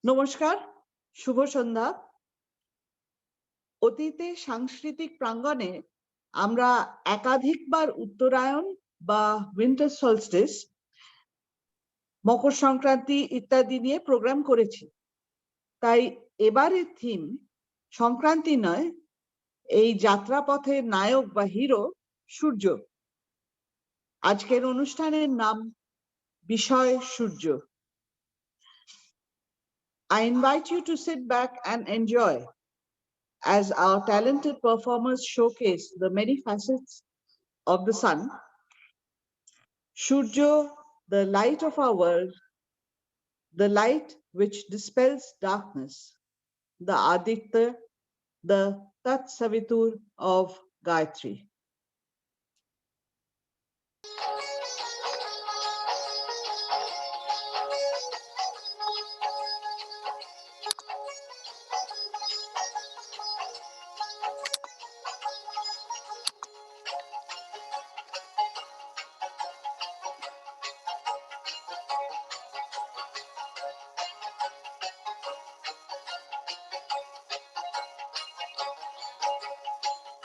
নমস্কার, শুভ সন্ধ্যা। অতীতে সাংস্কৃতিক প্রাঙ্গণে আমরা একাধিকবার উত্তরায়ণ বা উইন্টার সলস্টিস, মকর সংক্রান্তি ইত্যাদি নিয়ে প্রোগ্রাম করেছি। তাই এবারের থিম সংক্রান্তি নয়, এই যাত্রাপথের নায়ক বা হিরো সূর্য। আজকের অনুষ্ঠানের নাম বিষয় সূর্য। I invite you to sit back and enjoy as our talented performers showcase the many facets of the sun. Surjo, the light of our world, the light which dispels darkness, the Aditya, the Tat Savitur of Gayatri.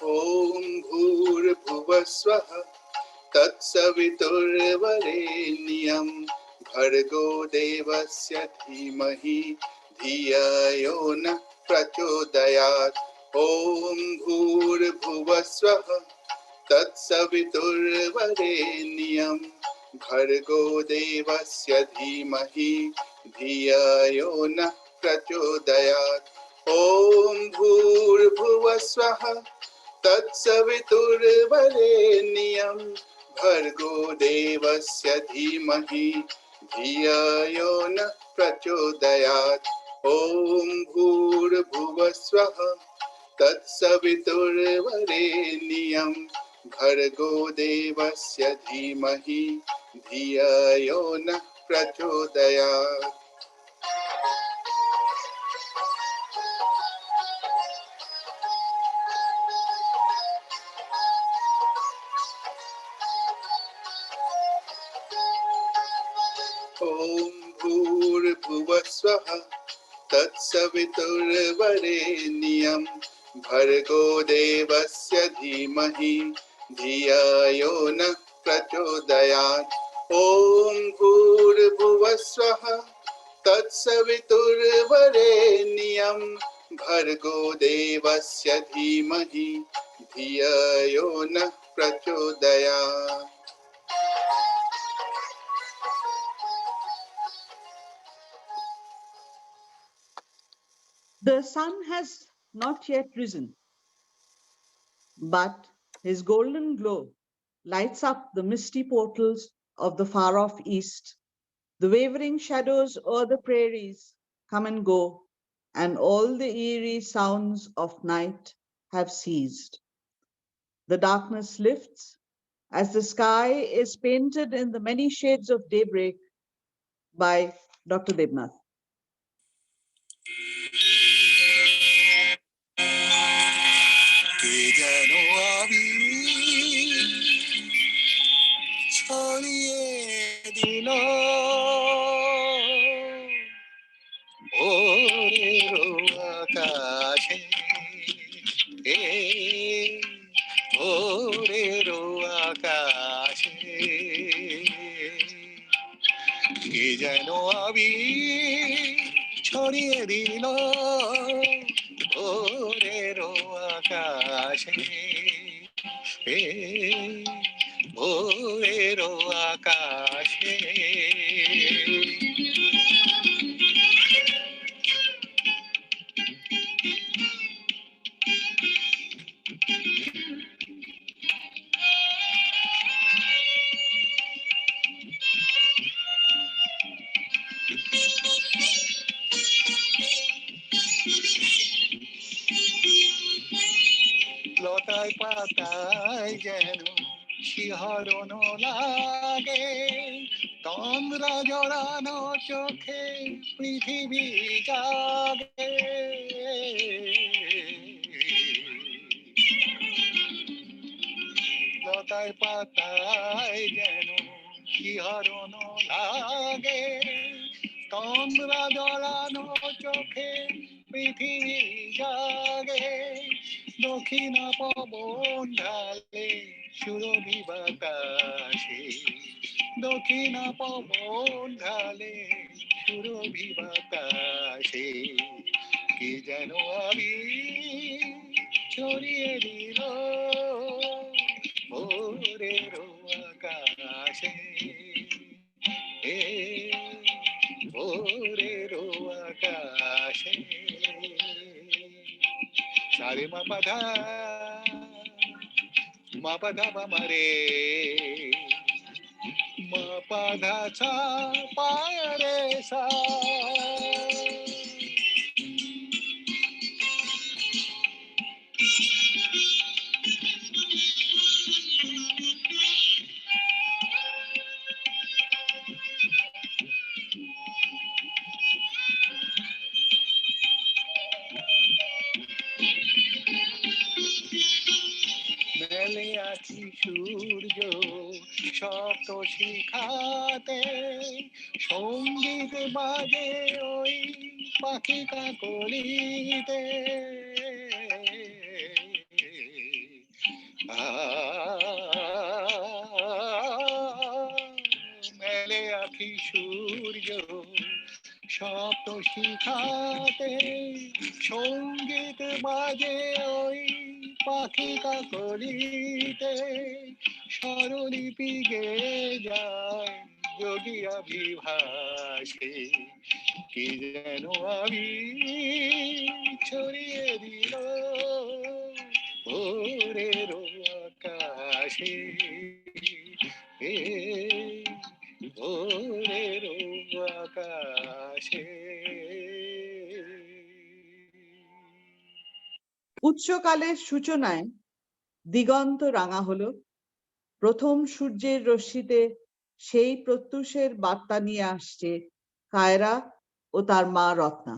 ॐ भूर्भुवस्वः तत्सवितुर्वरेण्यं भर्गो देवस्य धीमहि धियो यो नः प्रचोदयात्। ॐ भूर्भुवस्वः तत्सवितुर्वरेण्यं भर्गो देवस्य धीमहि धियो यो नः प्रचोदयात्। ॐ भूर्भुवस्वः तत्सवितुर्वरेण्यं भर्गो देवस्य धीमहि धियो यो नः प्रचोदयात्। ॐ भूर्भुवस्वः तत्सवितुर्वरेण्यं भर्गो देवस्य धीमहि धियो यो नः प्रचोदयात्। ॐ भूर्भुवस्वः तत्सवितुर्वरेण्यं भर्गो देवस्य धीमहि धियो यो नः प्रचोदयात्। ॐ भूर्भुवस्वः तत्सवितुर्वरेण्यं भर्गो देवस्य धीमहि धियो यो नः प्रचोदयात्। The sun has not yet risen, but his golden glow lights up the misty portals of the far off east. The wavering shadows o'er the prairies come and go, and all the eerie sounds of night have ceased. The darkness lifts as the sky is painted in the many shades of daybreak by Dr. Debnath. ছড়িয়ে দিল ভোরের আকাশে, ভোরের আকাশে। লতায় পাতায় যেন শিহরণ লাগে, তন্দ্রা জড়ানো চোখে পৃথিবী জাগে। লতায় পাতায় যেন শিহরণ লাগে, তোমরা জড়ানো চোখে পৃথিবী জাগে, দক্ষিণ পবন ঢালে সুরভি বাতাসে, দক্ষিণ পবন ঢালে সুরভি বাতাসে, কি যেন আমি ছড়িয়ে দিল ভোরের আকাশে, ভোরের আকাশে। সারে মা পাধা মারে, মা পাধা ছা পারে সা। মেলে আছি সূর্য সপ্ত শিখাতে, সঙ্গীত বাজে ওই পাখি কাকলিতে, মেলে আছি সূর্য সপ্ত শিখাতে, সঙ্গীত বাজে ওই পাখি কাকলিতে, স্বরলিপি গে যায় যোগী অভিভাষে, কি যেন আমি ছড়িয়ে দিল ভোরের আকাশে, ভোরের আকাশে। উৎসকালের সূচনায় দিগন্ত রাঙা হলো, প্রথম সূর্যের রশ্মিতে সেই প্রত্যুষের বার্তা নিয়ে আসছে কায়রা ও তার মা Ratna.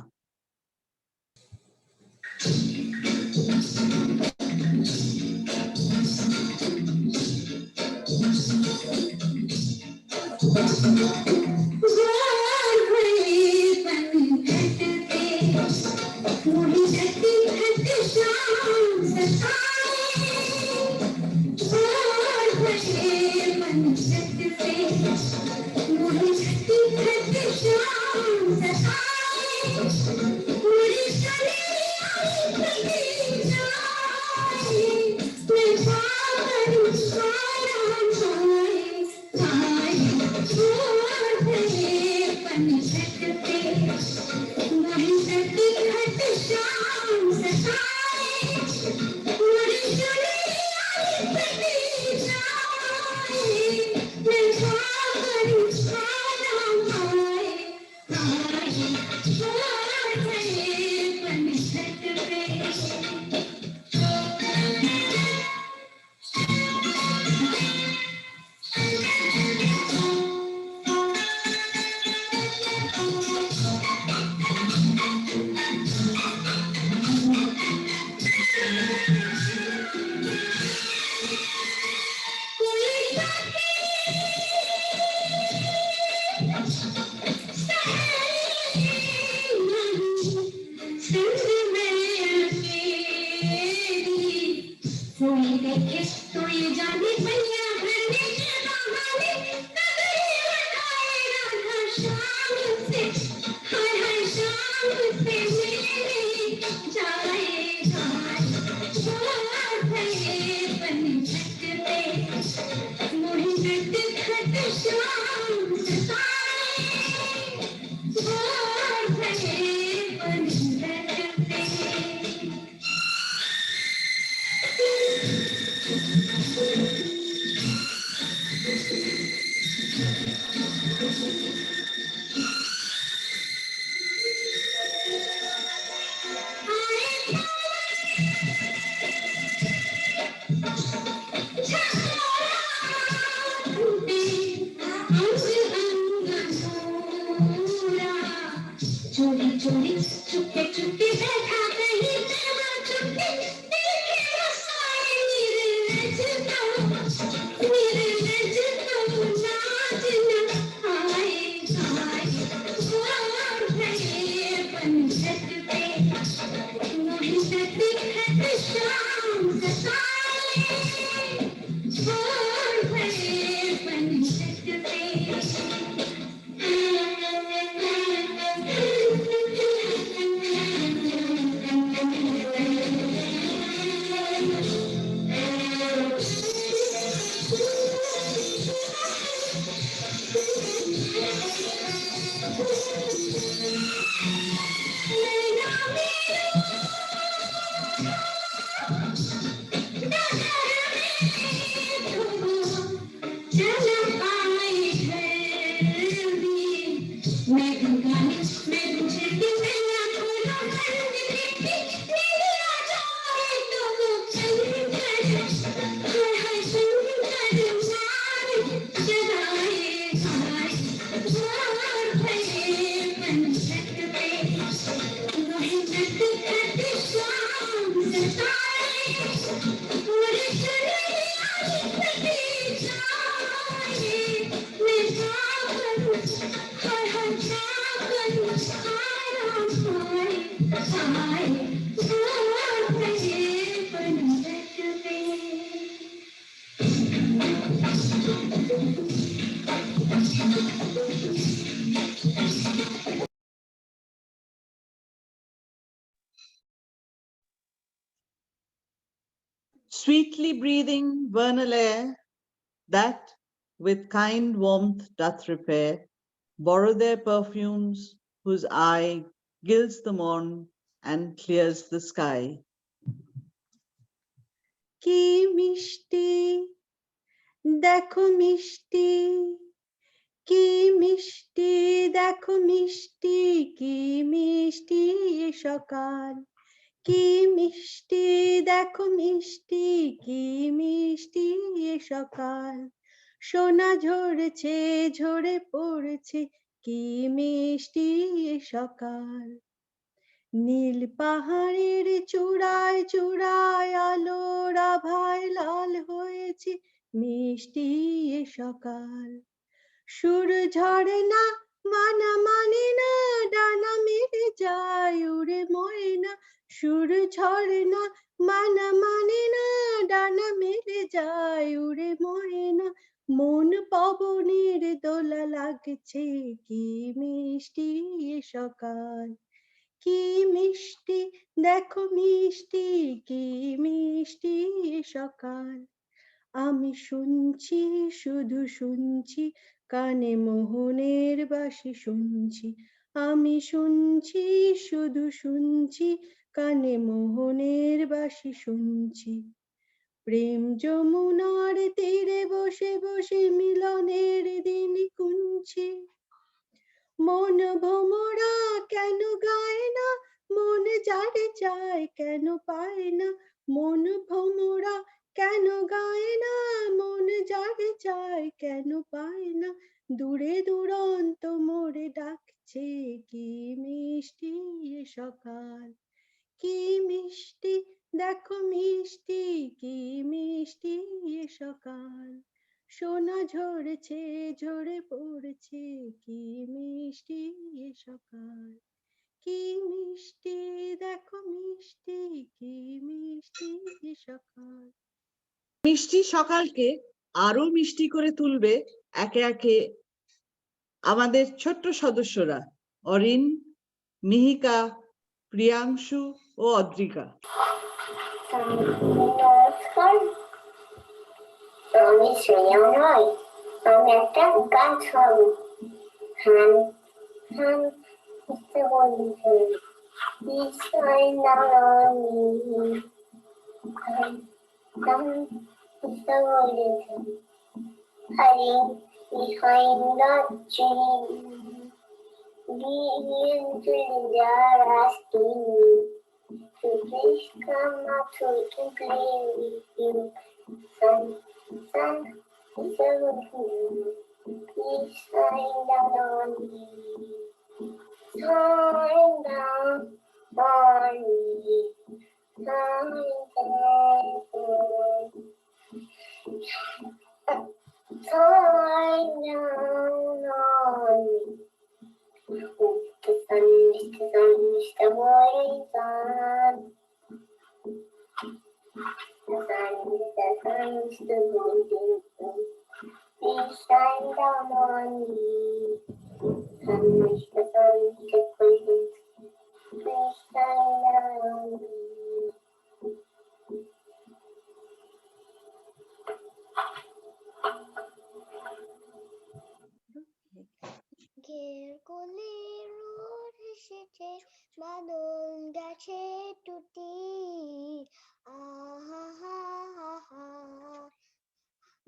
Sweetly breathing vernal air, that with kind warmth doth repair, borrow their perfumes, whose eye gilds the morn and clears the sky. কি মিষ্টি দেখো মিষ্টি, কি মিষ্টি দেখো মিষ্টি, কি মিষ্টি এ সকাল, কি মিষ্টি দেখো মিষ্টি, কি মিষ্টি এ সকাল, সোনা ঝরেছে ঝরে পড়েছে, কি মিষ্টি এ সকাল। নীল পাহাড়ের চূড়ায় চূড়ায় আলোর আভায় লাল হয়েছে মিষ্টি এ সকাল, সুর ঝরে না মানা মানে না, ডানা মেরে যায় উড়ে ময়না, সুর ঝরে না মানা মানে না, ডানা মেরে যায় উড়ে ময়না, মন পবনের দোলা লাগছে, কি মিষ্টি এ সকাল, কি মিষ্টি দেখো মিষ্টি, কি মিষ্টি এ সকাল। আমি শুনছি শুধু শুনছি, কানে মোহনের বাঁশি শুনছি, আমি শুনছি শুধু শুনছি, কানে মোহনের বাঁশি শুনছি। প্রেম যমুনার তীরে বসে বসে মিলনের দিন গুনছি, মন ভোমরা কেন গায় না, মন যারে চায় কেন পায় না, মন ভোমরা কেন গায় না, মন যারে চায় কেন পায় না, দূরে দূরান্ত মোরে ডাকছে, কি মিষ্টি এ সকাল, কি মিষ্টি দেখো মিষ্টি, কি মিষ্টি এ সকাল, সোনা ঝরেছে ঝরে পড়েছে, কি মিষ্টি এ সকাল, কি মিষ্টি দেখো মিষ্টি, কি মিষ্টি এ সকাল। মিষ্টি সকালকে আরো মিষ্টি করে তুলবে একে একে আমাদের ছোট্ট সদস্যরা অরিন, মিহিকা, প্রিয়াংশু ও অদ্রিকা। নমস্কার, আমি শ্রেয়া নয়, আমি একটা গান শোনাবো। হান হান ইচ্ছে বলছে বিষয় নামি, হান হান ইচ্ছে বলেছে হারি behind the tree. The angels are asking me to please come out to play with you. Sun, sun, is a good please shine down on me. Shine down on me. Shine down on me. Shine down on me. The sun, the morning sun. The sun, the golden sun. Please shine down on me. Sun, the golden sun. Please shine down on me. ঘের কোলে হেসেছে বাদল গেছে টুটি আহা হা হা হা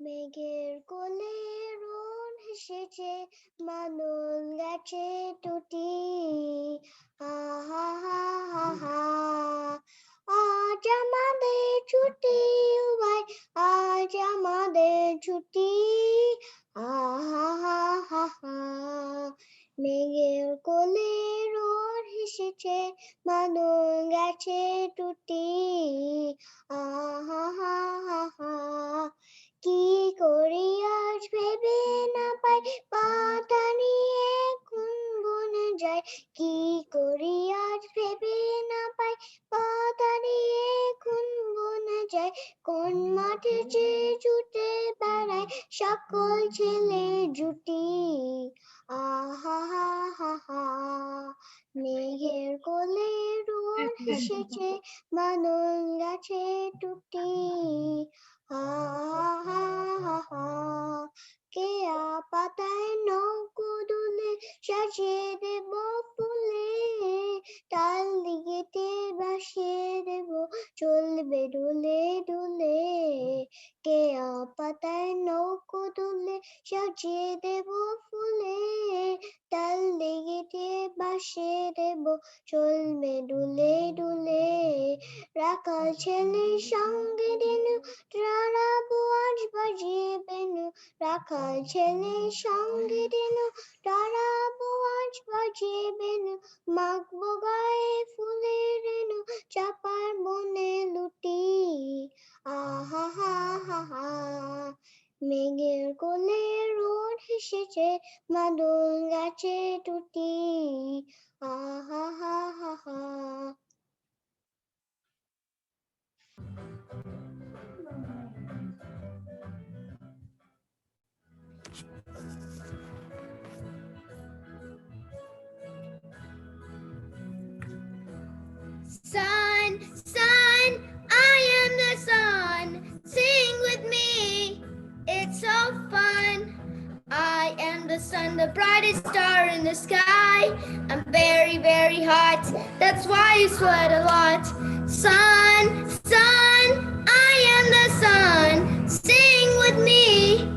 মেঘের কোলে রোদ হেসেছে বাদল গেছে টুটি আহা হা হা হা আজ আমাদের ছুটি ভাই আজ আমাদের ছুটি আহা হা হা হা মেঘের কোলে রোদ হেসেছে বাদল গেছে টুটি আহা হা হা হা কি করি আজ ভেবে না পাই পাতা নিয়ে গুনগুনে যায় কি করি আজ ভেবে না পাই পাতা নিয়ে গুনগুনে যায় কোন মাঠে যে ছুটে বেড়ায় সকল ছেলে জুটি আহা হা হা হা মেঘের কোলে রোদ হেসেছে বাদল গাছে টুটি আহা হা হা হা কেয়া পাতায় নৌকো দুলে সাজিয়ে দেব ফুলে তাল দিকেতে ভাসিয়ে দেব চলবে দুলে দুলে কেয়া পাতায় নৌকো দুলে সাজিয়ে দেব ফুলে তাল দিকেতে ভাসিয়ে দেব চলবে দুলে দুলে রাখাল ছেলে সঙ্গে দিনু তারাবো আজ বাজিয়ে বেনু রাখাল ছেলে সঙ্গে দিনু তারাবো আজ বাজিয়ে বেনু মাখবো গায়ে ফুলের রেণু চাপার বনে লুটি আহা হা হা হা মেঘের কোলে রোদ হেসেছে বাদল গাছে টুটি আহা হা হা হা Sun, sun, I am the sun. Sing with me, it's so fun. I am the sun, the brightest star in the sky. I'm very, very hot, that's why you sweat a lot. Sun, sun, I am the sun. Sing with me,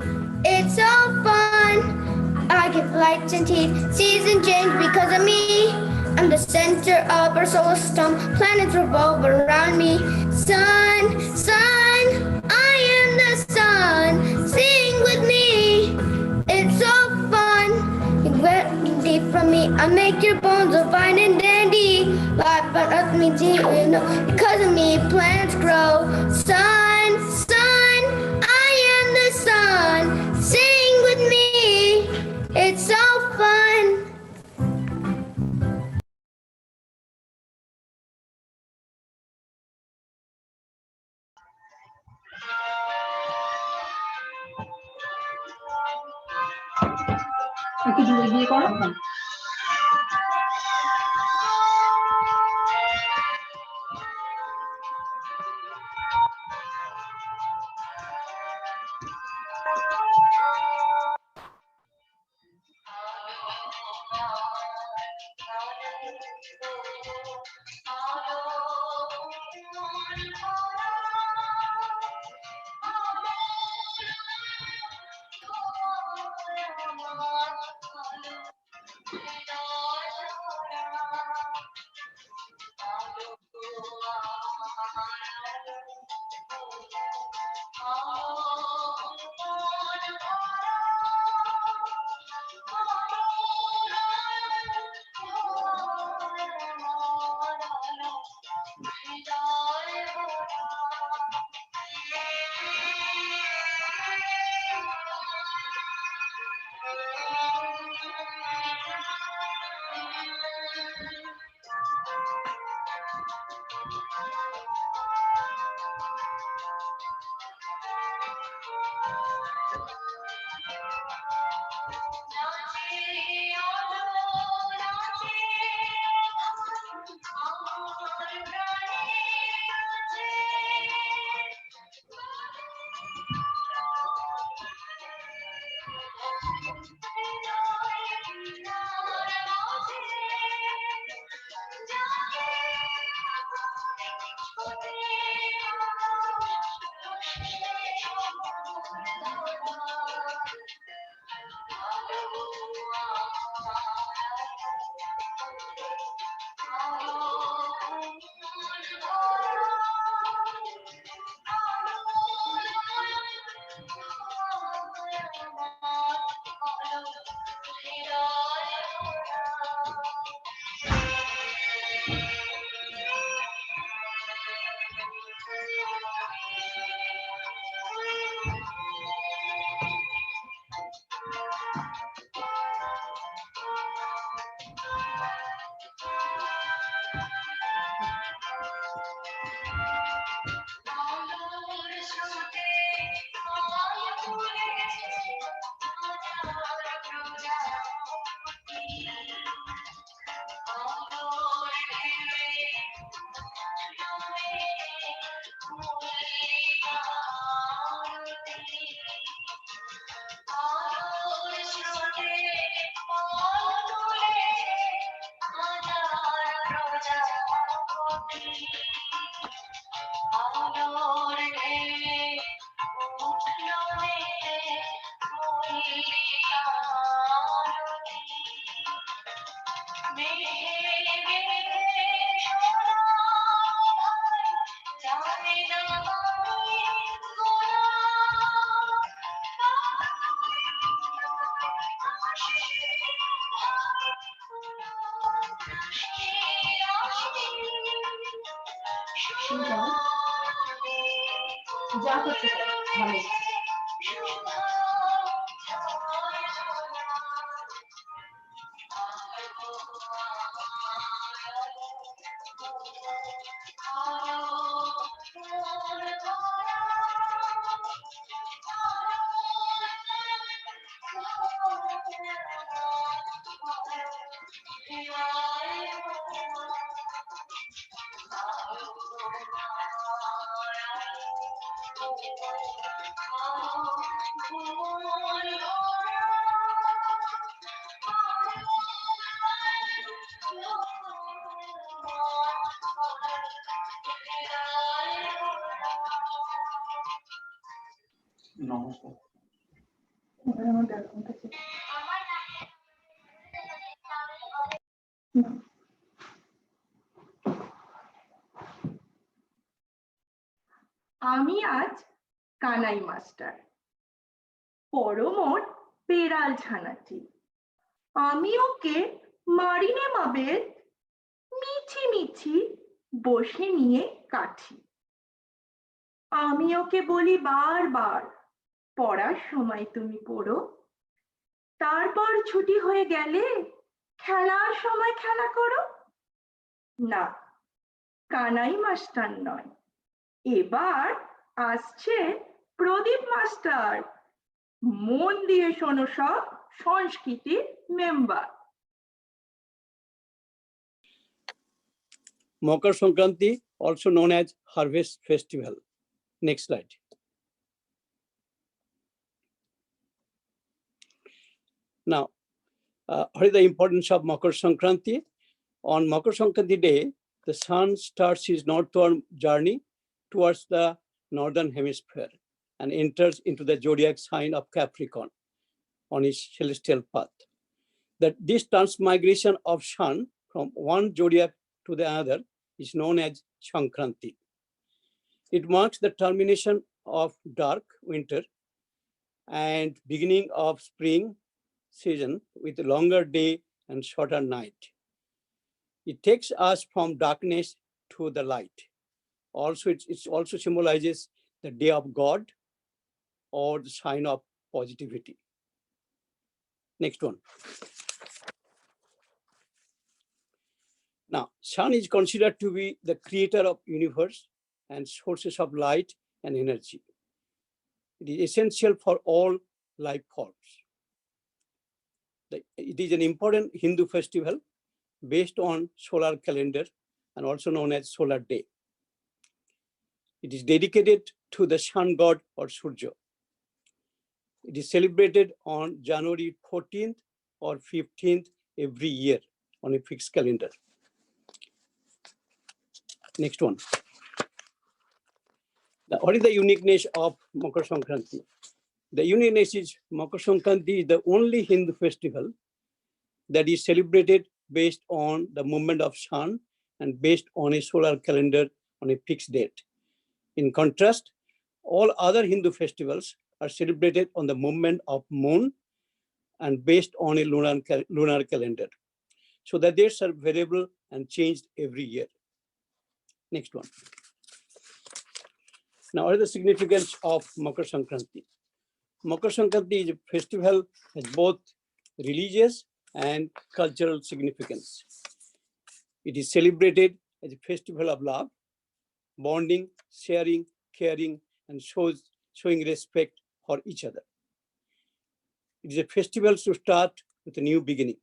it's so fun. I give light and heat, seasons change because of me. I'm the center of our solar system, planets revolve around me. Sun, sun, I am the sun. Sing with me, it's so fun. You get deep from me, I make your bones so fine and dandy. Life on earth means you know, because of me plants grow. Sun, sun, I am the sun. Sing with me, it's so fun. একটু দূরে গিয়ে করো যা করতে পারো, ভালো। নমস্কার। আমি আজ কানাই মাস্টার, পরমর পেরাল ছানাটি। আমি ওকে মারিনে মাবেদ, মিছি মিছি বসে নিয়ে কাঠি। আমি ওকে বলি বারবার, পড়ার সময় তুমি পড়ো, তারপর ছুটি হয়ে গেলে খেলার সময় খেলা করো। না, কানাই মাস্টার নয়, এবার আসছে প্রদীপ মাস্টার। মন দিয়ে শোনো সব সংস্কৃতির member. Makar Sankranti, also known as Harvest Festival. Next slide. Now, what is the importance of Makar Sankranti? On Makar Sankranti day, the sun starts his northward journey towards the northern hemisphere and enters into the zodiac sign of Capricorn on his celestial path. That this transmigration of sun from one zodiac to the other is known as Sankranti. It marks the termination of dark winter and beginning of spring season with a longer day and shorter night. It takes us from darkness to the light. Also, it also symbolizes the day of God or the sign of positivity. Next one. Now, sun is considered to be the creator of universe and sources of light and energy. It is essential for all life forms. It is an important Hindu festival based on solar calendar and also known as solar day. It is dedicated to the sun god or Surya. It is celebrated on January 14th or 15th every year on a fixed calendar. Next one. Now, what is the uniqueness of Makar Sankranti? The uniqueness is Makar Sankranti is the only Hindu festival that is celebrated based on the movement of sun and based on a solar calendar on a fixed date. In contrast, all other Hindu festivals are celebrated on the movement of moon and based on a lunar calendar. So the dates are variable and changed every year. Next one. Now, what is the significance of Makar Sankranti? Makar Sankranti is a festival has both religious and cultural significance. It is celebrated as a festival of love, bonding, sharing, caring, and showing respect for each other. It is a festival to start with a new beginning.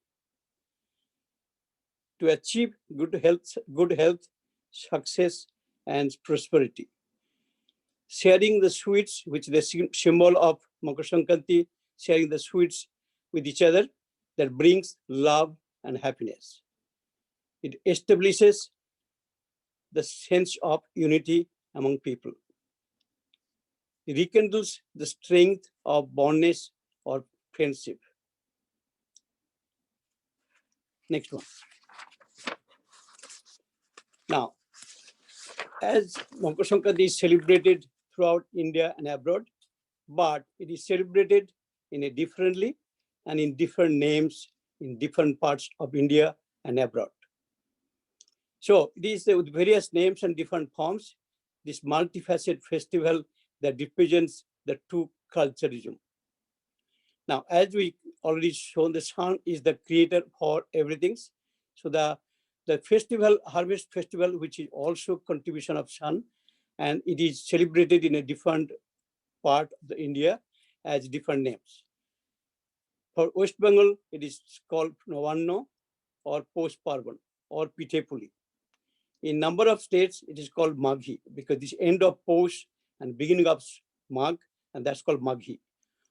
To achieve good health, success, and prosperity. Sharing the sweets, which is the symbol of Makar Sankranti, sharing the sweets with each other that brings love and happiness. It establishes the sense of unity among people. It rekindles the strength of bondness or friendship. Next one. Now, as Makar Sankranti is celebrated throughout India and abroad, but it is celebrated in a differently and in different names in different parts of India and abroad. So it is with various names and different forms, this multifaceted festival that represents the true culturalism. Now, as we already shown, the sun is the creator for everything. So the festival, harvest festival, which is also contribution of sun, and it is celebrated in a different part of the India as different names. For West Bengal, it is called Novanno or Posh Parvan or Pitepuli. In number of states, it is called Maghi because this end of Posh and beginning of Mag, and that's called Maghi.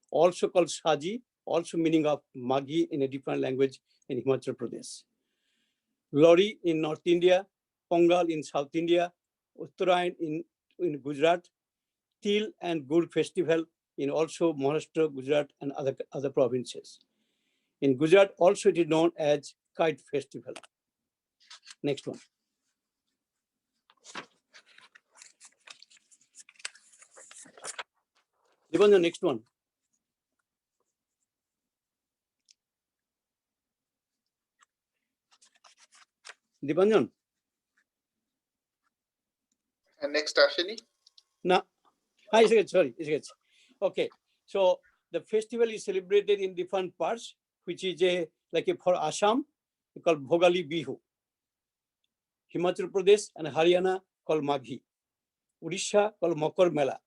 Also called Saji, also meaning of Maghi in a different language in Himachal Pradesh. Lori in North India, Pongal in South India, Uttarayan in Gujarat, Til and Gur festival in also Maharashtra, Gujarat, and other provinces. In Gujarat, also it is known as Kite Festival. Next one. Even the next one. Dibanjan. And next, Ashini. No, sorry. Okay, so the festival is celebrated in different parts, which is like for Assam, called Bhogali Bihu. Himachal Pradesh and Haryana called Maghi. Odisha called Makar Mela.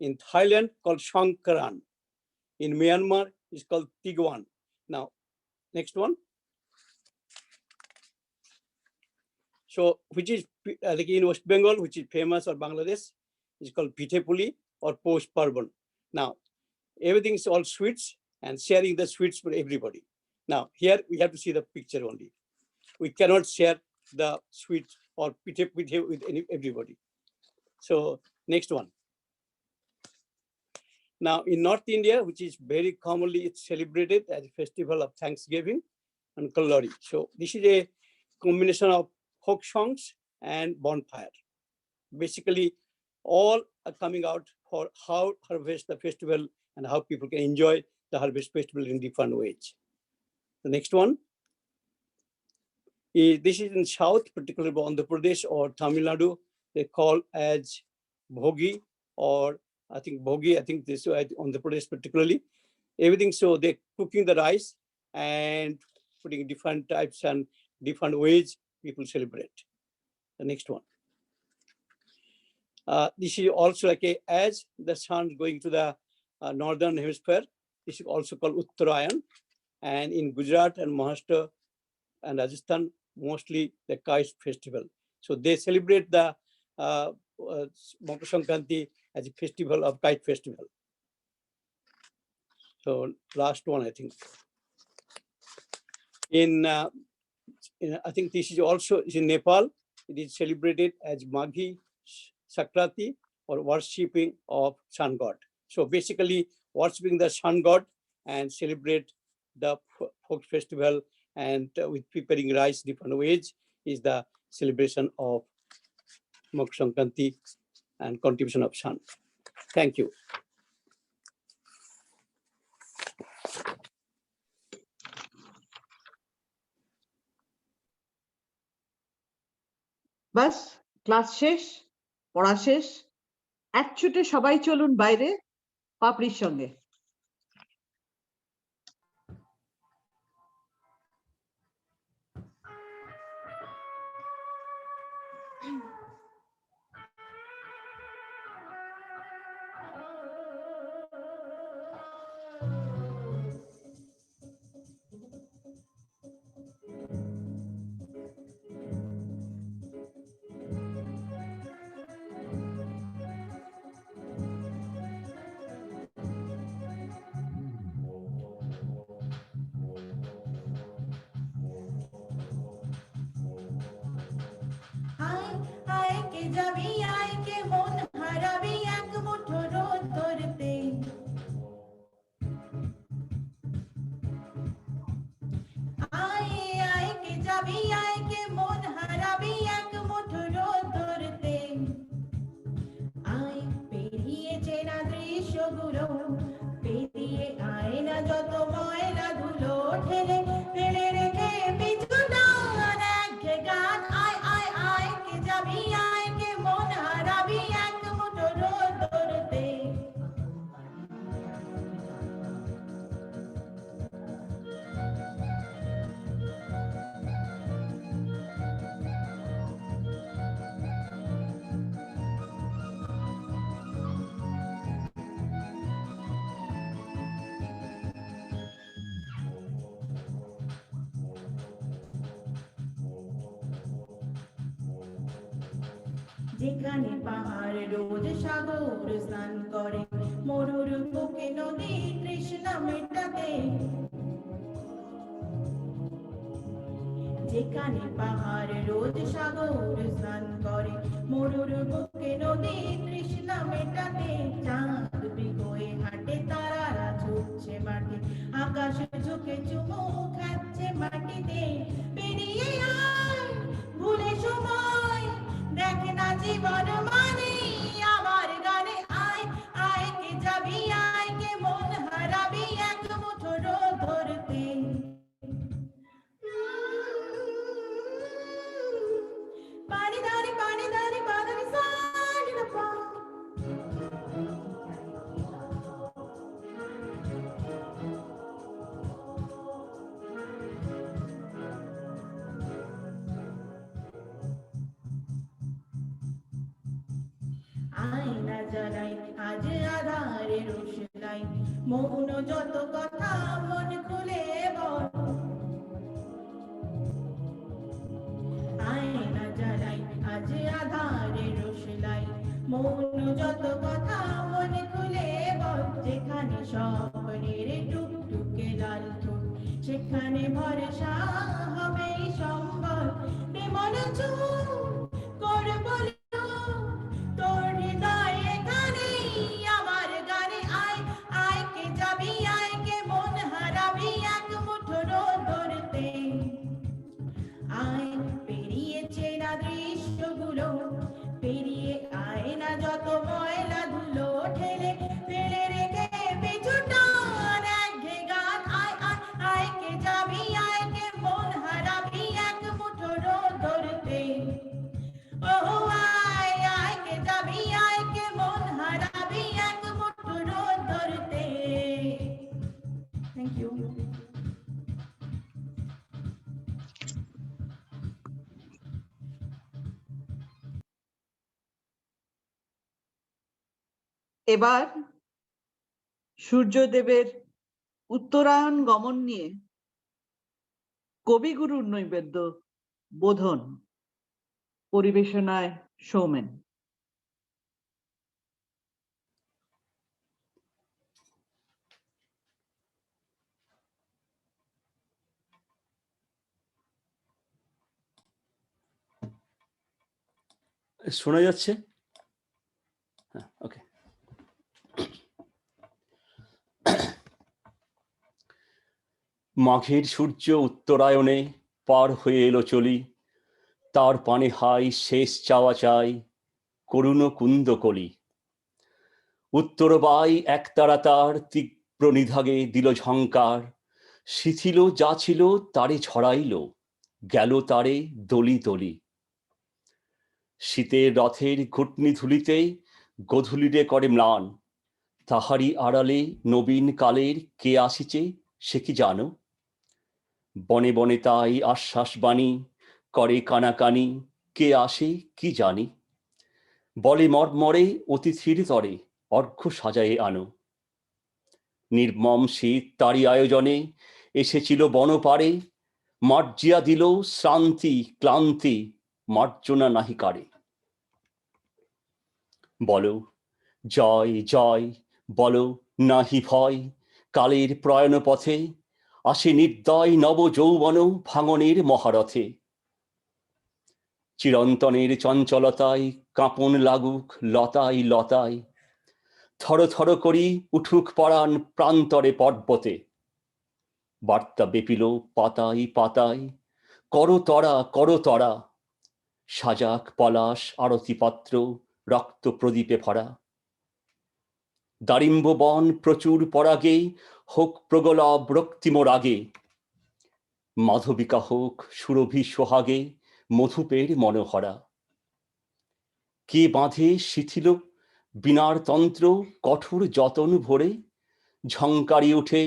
In Thailand called Shankaran. In Myanmar is called Tigwan. Now, next one. So, which is like in West Bengal, which is famous, or Bangladesh, is called Pitepuli or Posh Parvan. Now, everything is all sweets and sharing the sweets for everybody. Now, here we have to see the picture only. We cannot share the sweet or pithe with everybody. So, next one. Now, in North India, which is very commonly it's celebrated as a festival of Thanksgiving and Kalori. So, this is a combination of folk songs and bonfire. Basically, all are coming out for how harvest the festival and how people can enjoy the harvest festival in different ways. The next one. This is in South, particularly Andhra Pradesh or Tamil Nadu. They call as Bhogi, or I think this is Andhra Pradesh particularly. Everything, so they're cooking the rice and putting different types and different ways people celebrate. The next one. This is also like as the sun going to the northern hemisphere, this is also called Uttarayan. And in Gujarat and Maharashtra and Rajasthan, mostly the Kite festival. So they celebrate the Makar Sankranti as a festival of Kite festival. So last one, I think. I think this is also in Nepal. It is celebrated as Maghi Sakrati, or worshipping of sun god. So basically, worshipping the sun god and celebrate the folk festival and with preparing rice different ways is the celebration of Makar Sankranti and contribution of sun. Thank you. Bus class শেষ, পড়া শেষ, এক ছুটে সবাই চলুন বাইরে পাপড়ির সঙ্গে। I কে যাবি আয় কে মন হারাবি এক মুঠো রোদ ধরতে আয় আয় কে যাবি আয় কে মন হারাবি এক মুঠো রোদ ধরতে আয় পেরিয়ে চেনা দৃশ্যগুলো পেরিয়ে আয় না যত ময়লা ধুলো ঠেলে ফেলে রেখে পিছু ডান এক গান আয় আয় আয় কে যাবি আয় কে মন হারাবি এক মুঠো রোদ ধরতে যেখানে পাহাড় রোজ সাগর স্নান করে মরুর বুকে নদী তৃষ্ণা মেটাতে যেখানে পাহাড় রোজ সাগর স্নান করে মরুর বুকে নদী তৃষ্ণা মেটাতে চাঁদ বিগয়ে হাঁটে তারারা ঝুঁকছে মাটি আকাশ ঝুঁকে চুমু খাচ্ছে মাটিতে পেরিয়ে আয় ভুলে সময় দেখ না জীবন মানে আমার গানে আয় আয় কে যাবি আয় কে মন হারাবি এক মুঠো রোদ ধরতে পানি দাঁড়ি বাদামি সানি না পা আয়না জ্বালাই আজ আধারে রোশনাই মৌন যত কথা মন খুলে বল আয়না জ্বালাই আজ আধারে রোশনাই মৌন যত কথা মন খুলে বল যেখানে স্বপ্নের টুকটুকে লাল ঠোঁট সেখানে ভরসা হবে সম্বল মন চুপ করব তোর হৃদয়ে গানে আমার গানে আয় আয় কে যাবি আয় কে মন হারাবি এক মুঠো রোদ ধরতে আয় পেরিয়ে চেনা দৃশ্যগুলো পেরিয়ে আয় না যত ময়লা ধুলো ঠেলে ফেলে রেখে পিছু টান এক গান আয় আয় আয় কে যাবি আয় কে মন হারাবি এক মুঠো রোদ ধরতে ও আয় আয় কে যাবি আয় কে মন হারাবি এক মুঠো রোদ ধরতে থ্যাংক ইউ এবার সূর্যদেবের উত্তরায়ণ গমন নিয়ে কবিগুরুর নৈবেদ্য বোধন পরিবেশনায় সৌমেন। শোনা যাচ্ছে? হ্যাঁ, ওকে। মাঘের সূর্য উত্তরায়ণে পার হয়ে এলো চলি, তার পানে হাই শেষ চাওয়া চাই করুণ কুন্দ কলি। উত্তর বাই একতারা তার তীব্র নিধাগে দিল ঝংকার, শিথিল যা ছিল তারে ছড়াইল, গেল তারে দলি দলি। শীতের রথের ঘুটনি ধুলিতে গধূলিরে করে ম্লান, তাহারি আড়ালে নবীন কালের কে আসিছে সে কি জানো? বনে বনে তাই আশ্বাস বাণী করে কানাকানি, কে আসে কি জানি? বলে মর্মরে অতিথির তরে অর্ঘ্য সাজায়ে আনো। নির্মম শীত তারি আয়োজনে এসেছিল বনপারে, মার্জিয়া দিল শ্রান্তি ক্লান্তি মার্জনা নাহি কারে। বলো জয় জয়, বলো নাহি ভয়, কালের প্রয়াণ পথে আসে নির্দয় নব যৌবন ভাঙনের মহারথে। চিরন্তনের চঞ্চলতায় কাঁপন লাগুক লতায় লতায়, থর থর করি উঠুক পরাণ প্রান্তরে পর্বতে, বার্তা বেপিল পাতায় পাতায়, করো তরা, সাজাক পলাশ আরতিপত্র রক্ত প্রদীপে ভরা। দারিম্ব বন প্রচুর পরাগে হোক প্রগলভ রক্তিম রাগে, মাধবিকা হোক সুরভি সোহাগে মধুপের মনোহরা। কে বাঁধে শিথিল বিনার তন্ত্র কঠোর যতন ভরে, ঝংকারি উঠে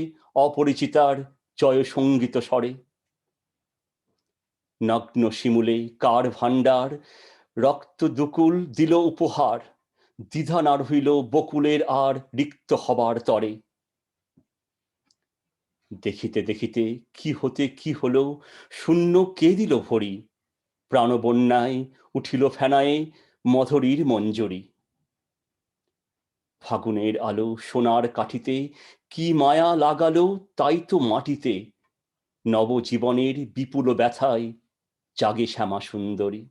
অপরিচিতার জয় সঙ্গীত স্বরে। নগ্ন শিমুলে কার ভাণ্ডার রক্ত দুকুল দিল উপহার, দ্বিধা না রহিল বকুলের আর রিক্ত হবার তরে। দেখিতে দেখিতে কি হতে কি হলো শূন্য কে দিল ভরি, প্রাণবন্যায় উঠিল ফেনায়ে মধুরীর মঞ্জরি। ফাগুনের আলো সোনার কাঠিতে কি মায়া লাগালো তাই তো মাটিতে, নবজীবনের বিপুল ব্যথায় জাগে শ্যামা সুন্দরী।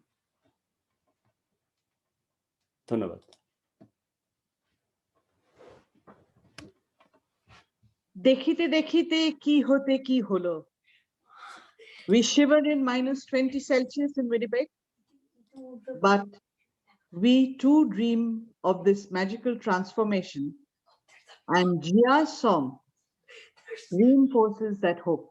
ধন্যবাদ। দেখিতে দেখিতে কি হতে কি হলো। We shivered in -20 Celsius in Winnipeg, but we too dream of this magical transformation, and Jia's song reinforces that hope.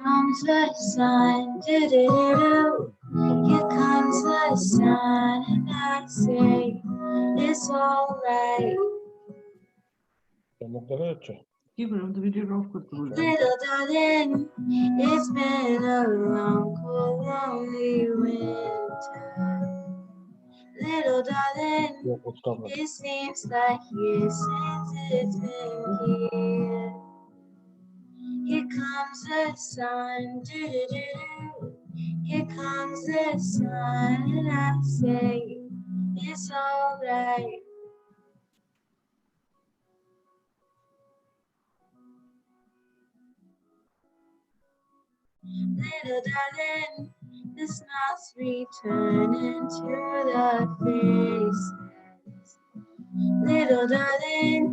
Comes the sun, do-do-do-do. Here comes the sun, and I say it's all right. Little darling, it's been a long, cold, lonely winter. Little darling, it seems like years since it's been here. Here comes the sun, do-do-do-do. Here comes the sun, and I say it's all right. Little darling, the smiles return into the faces. Little darling,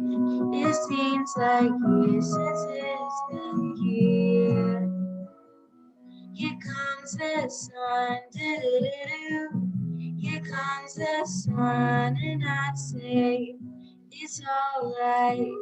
it seems like years since it's been here. Here comes the sun, do-do-do-do. Here comes the sun, and I say it's all right.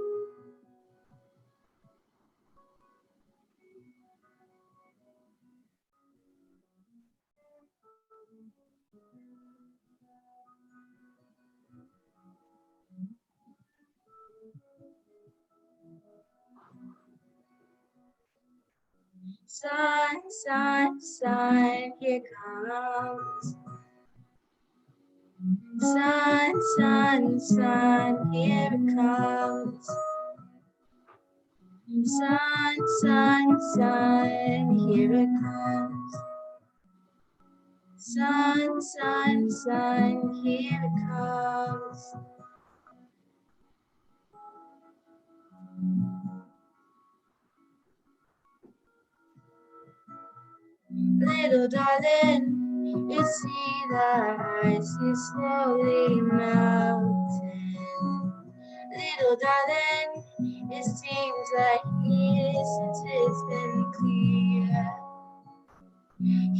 Sun, sun, sun, here comes. Sun, sun, sun, here it comes. Sun, sun, sun, here it comes. Sun, sun, sun, here it comes. Little darling, you see the ice is slowly melting. Little darling, it seems like years since it's been clear.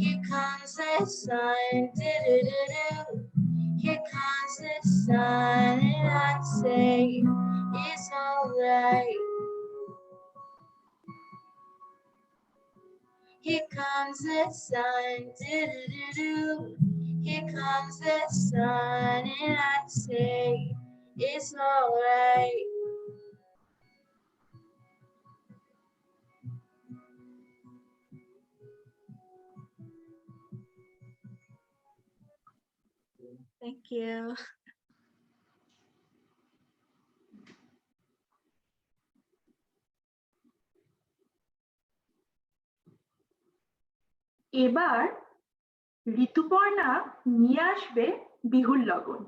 Here comes the sun, do-do-do-do. Here comes the sun, and I say it's all right. Here comes the sun, do-do-do-do. Here comes the sun, and I say it's all right. Thank you. এবার ঋতুপর্ণা নিয়ে আসবে বিহুর লগন।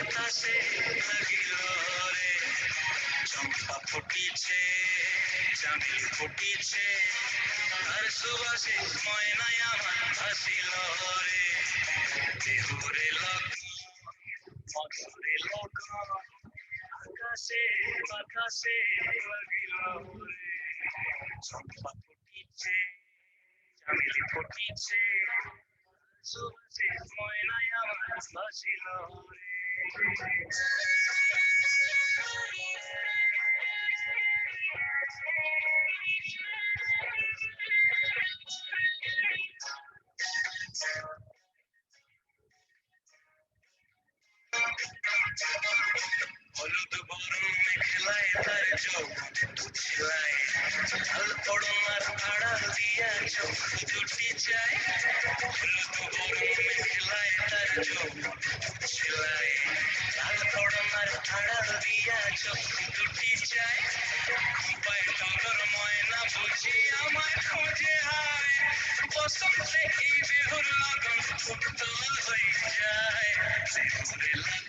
বাতাসে লাগিল রে চম্পা ফুটিছে চামেলি ফুটিছে আর সুবাসে ময়নাই আমার ভাসিল রে বিহুরে লগন মধুরে লগন আকাশে বাতাসে লাগিল রে চম্পা ফুটিছে চামেলি ফুটিছে সুবাসে ময়নাই আমার ভাসিল রে হলুদ বরণ মেখলায় তার চোখ ছিলায় ঝাল পড়নার আড়াল দিয়া চোখ দুটি যায় হলুদ বরণ মেখলায় তার চোখ ছিলায় ঝাল পড়নার আড়াল দিয়া চোখ দুটি যায় খোপায় টগর ময়না বুঝি আমায় খোঁজে হায় বসন্তে এই বিহুর লগন উত্তল হয়ে যায় বিহুরে লগন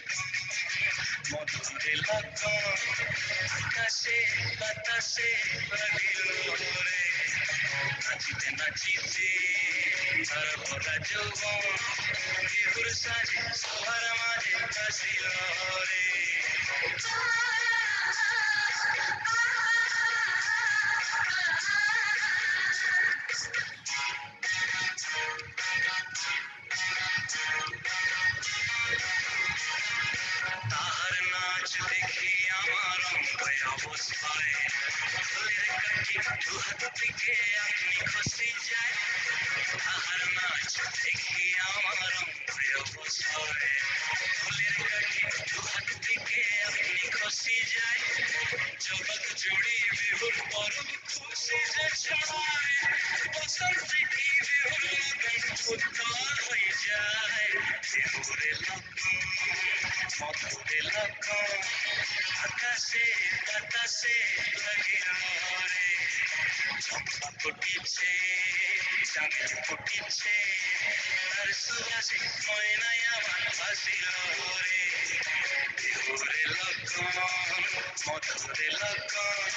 মধুরে লগন আকাশে বাতাসে লাগিল রে নাচিতে নাচিতে তার ভরা যৌবন বিহুর সাজে সবার মাঝে ভাসিল রে তাহার নাচ দেখি আমার অঙ্গে অবস্থায় ফুলের কাঠি দু হাত থেকে আপনি খসে যায় তাহার নাচ দেখি আমার অঙ্গে অবস্থায় ফুলের কাঠি দু হাত থেকে আপনি খসে যায় জগৎ জুড়ে বিহুর পরব খুশি যে ছড়ায় বসন্তে কি বিহুর লগন উত্তল হয়ে যায় বিহুরে লগন মধুরে লগন আকাশে বাতাসে লাগিল রে চম্পা ফুটিছে চামেলি ফুটিছে তার সুবাসে ময়নাই আমার ভাসিল রে বিহুরে লগন মধুরে লগন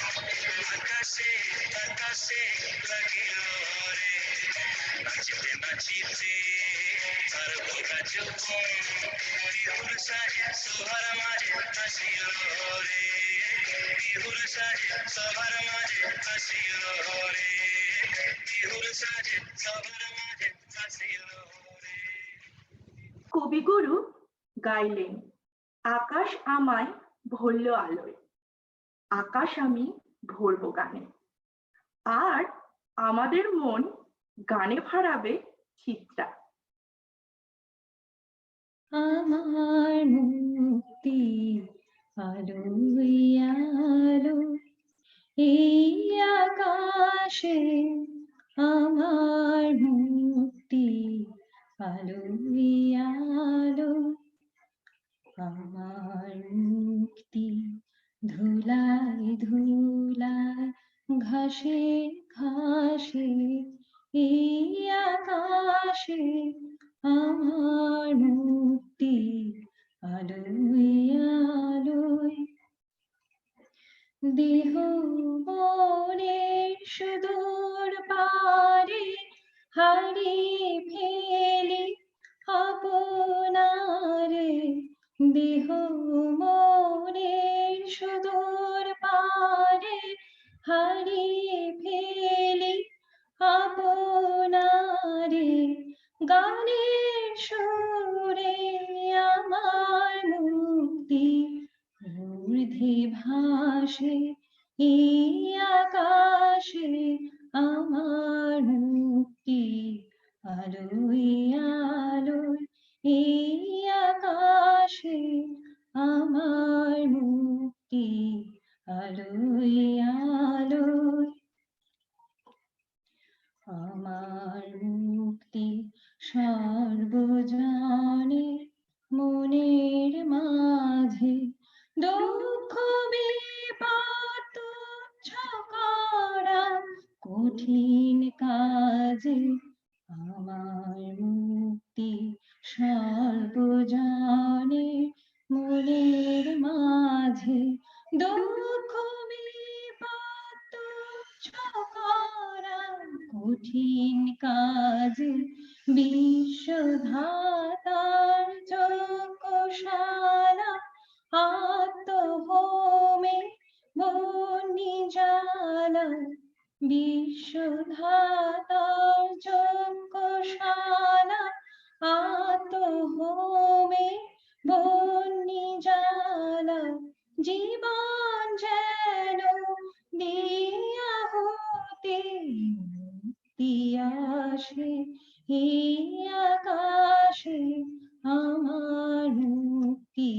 আকাশে বাতাসে লাগিল রে নাচিতে নাচিতে তার ভরা যৌবন বিহুর সাজে সবার মাঝে ভাসিল রে বিহুর সাজে সবার মাঝে ভাসিল রে বিহুর সাজে সবার মাঝে ভাসিল রে কবিগুরু গাইলেন আকাশ আমায় ভরল আলোয় আকাশ আমি ভরবো গানে আর আমাদের মন গানে ভরাবে চিত্রা আমার মুক্তি আলো আলো এই আকাশে আমার মুক্তি আলো আলো আমার মুক্তি ধুলায় ধুলায় ঘাসে ঘাসে এই আকাশে আমার মুক্তি আলোয় আলোয় দেহ মনের সুদূর পারে হারিয়ে ফেলি আপনারে দেহ মনের সুদূর পারে হারিয়ে ফেলি আপনারে গানের সুরে আমার মুক্তি ঊর্ধ্বে ভাসে এই আকাশে আমার মুক্তি আলোয় আলোয় এই আকাশে আমার মুক্তি আলোয় আলোয় আমার মুক্তি সর্বজনে মনের মাঝে দুঃখ বিপদ তুচ্ছ করা কঠিন কাজে আমার মুক্তি সর্বজনে মনের মাঝে দুঃখ বিপদ তুচ্ছ করা কঠিন কাজে বিশ্বধাতার চক্ষুশালা আত্মহোমে বন্যি জ্বালা বিশ্বধাতার চক্ষুশালা আত্মহোমে বন্যি জ্বালা জীবন যেন দিয়া হতে মুক্তি আসে এই আকাশে আমার মুক্তি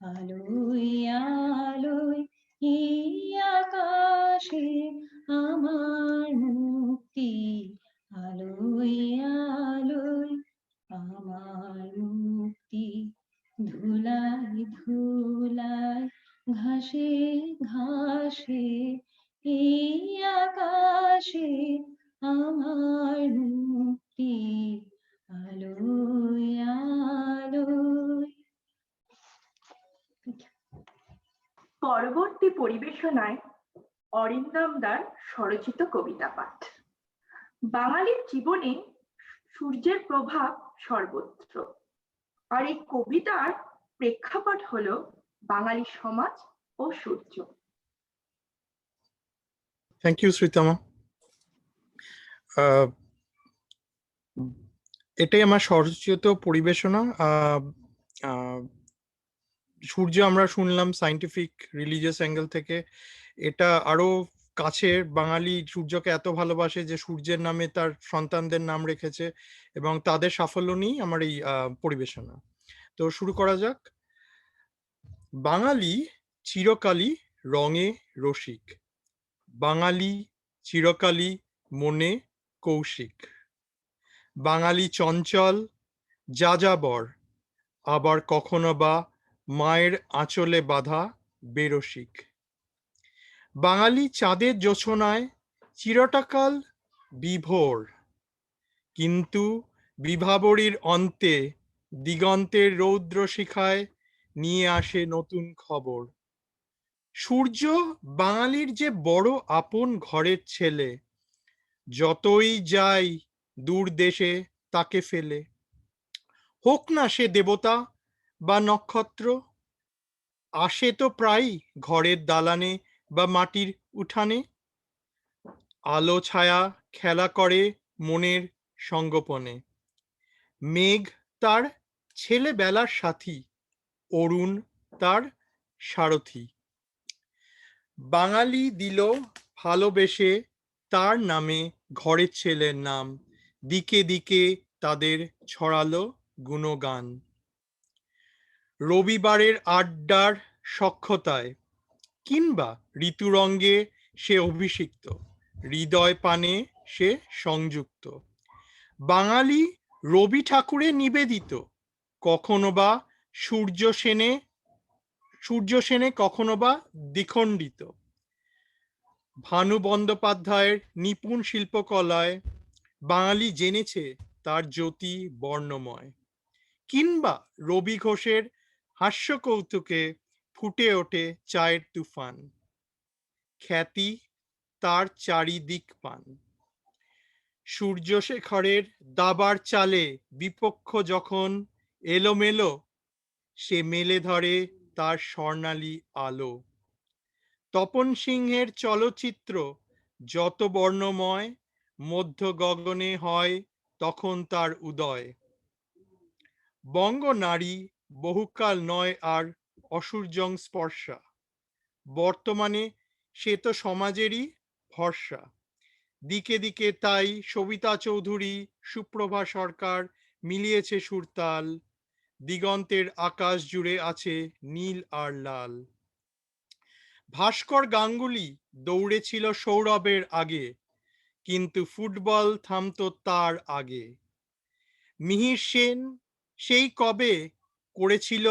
আলোয় আলোয় এই আকাশে আমার মুক্তি আলোয় আলোয় আমার মুক্তি ধুলায় ধুলায় ঘাসে ঘাসে এই আকাশে আমার মুক্তি আলোয় আলোয়। পরবর্তী পরিবেশনায় অরিন্দম দার স্বরচিত কবিতা পাঠ। বাঙালির জীবনে সূর্যের প্রভাব সর্বত্র, আর এই কবিতার প্রেক্ষাপট হলো বাঙালি সমাজ ও সূর্য। Thank you Sreetama. এটাই আমার স্বরচিত পরিবেশনা। সূর্য আমরা শুনলাম সায়েন্টিফিক রিলিজিয়াস অ্যাঙ্গেল থেকে। এটা আরো কাছের, বাঙালি সূর্যকে এত ভালোবাসে যে সূর্যের নামে তার সন্তানদের নাম রেখেছে, এবং তাদের সাফল্য নিয়েই আমার এই পরিবেশনা। তো শুরু করা যাক। বাঙালি চিরকালই রঙে রসিক, বাঙালি চিরকালই মনে কৌশিক, বাঙালি চঞ্চল যাযাবর, আবার কখনো বা মায়ের আঁচলে বাঁধা বেরসিক। বাঙালি চাঁদের জোছনায় চিরটাকাল বিভোর, কিন্তু বিভাবরীর অন্তে দিগন্তের রৌদ্র শিখায় নিয়ে আসে নতুন খবর। সূর্য বাঙালির যে বড় আপন ঘরের ছেলে, যতই যাই দূর দেশে তাকে ফেলে। হোক না সে দেবতা বা নক্ষত্র, আসে তো প্রায় ঘরের দালানে বা মাটির উঠানে। আলো ছায়া খেলা করে মনের সঙ্গোপনে। মেঘ তার ছেলেবেলার সাথী, অরুণ তার সারথি। বাঙালি দিল ভালোবেসে তার নামে ঘরের ছেলের নাম, দিকে দিকে তাদের ছড়ালো গুণগান। রবিবারের আড্ডার সখ্যতায় কিংবা ঋতুরঙ্গে সে অভিষিক্ত, হৃদয় পানে সে সংযুক্ত। বাঙালি রবি ঠাকুরে নিবেদিত, কখনো বা সূর্য সেনে কখনো বা দ্বিখণ্ডিত। ভানু বন্দ্যোপাধ্যায়ের নিপুণ শিল্পকলায় বাঙালি জেনেছে তার জ্যোতি বর্ণময়, কিংবা রবি ঘোষের হাস্য কৌতুকে ফুটে ওঠে চায়ের তুফান। খ্যাতি তার চারিদিক পান। সূর্যশেখরের দাবার চালে বিপক্ষ যখন এলোমেলো, সে মেলে ধরে তার স্বর্ণালী আলো। তপন সিংহের চলচ্চিত্র যত বর্ণময়, মধ্য গগনে হয় তখন তার উদয়। বঙ্গ নারী বহুকাল নয় আর অসূর্যং স্পর্শা, বর্তমানে সে তো সমাজেরই ভরসা। দিকে দিকে তাই সবিতা চৌধুরী, সুপ্রভা সরকার মিলিয়েছে সুরতাল। দিগন্তের আকাশ জুড়ে আছে নীল আর লাল। ভাস্কর গাঙ্গুলি দৌড়েছিল সৌরভের আগে, কিন্তু ফুটবল থামতো তার আগে। মিহির সেন সেই কবে করেছিল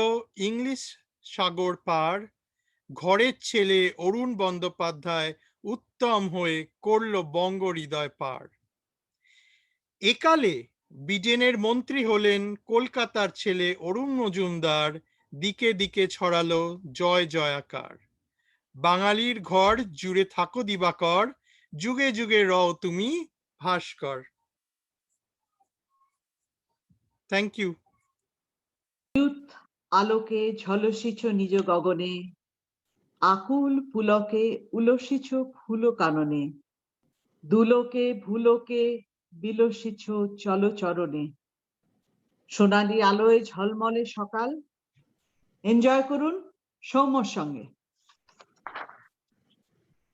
ইংলিশ সাগর পার, ঘরের ছেলে অরুণ বন্দ্যোপাধ্যায় উত্তম হয়ে করল বঙ্গ হৃদয় পার। একালে ব্রিটেনের মন্ত্রী হলেন কলকাতার ছেলে অরুণ মজুমদার, দিকে দিকে ছড়ালো জয় জয়াকার। বাঙালির ঘর জুড়ে থাকো দিবাকর, যুগে যুগে রও তুমি ভাস্কর। Thank you. আলোকে ঝলসিছ নিজ গগনে, আকুল পুলকে উলসিছ ফুল কাননে, দুলোকে ভুলোকে বিলসিছ চলচরণে। সোনালী আলোয় ঝলমলে সকাল, এনজয় করুন সৌম্যর সঙ্গে।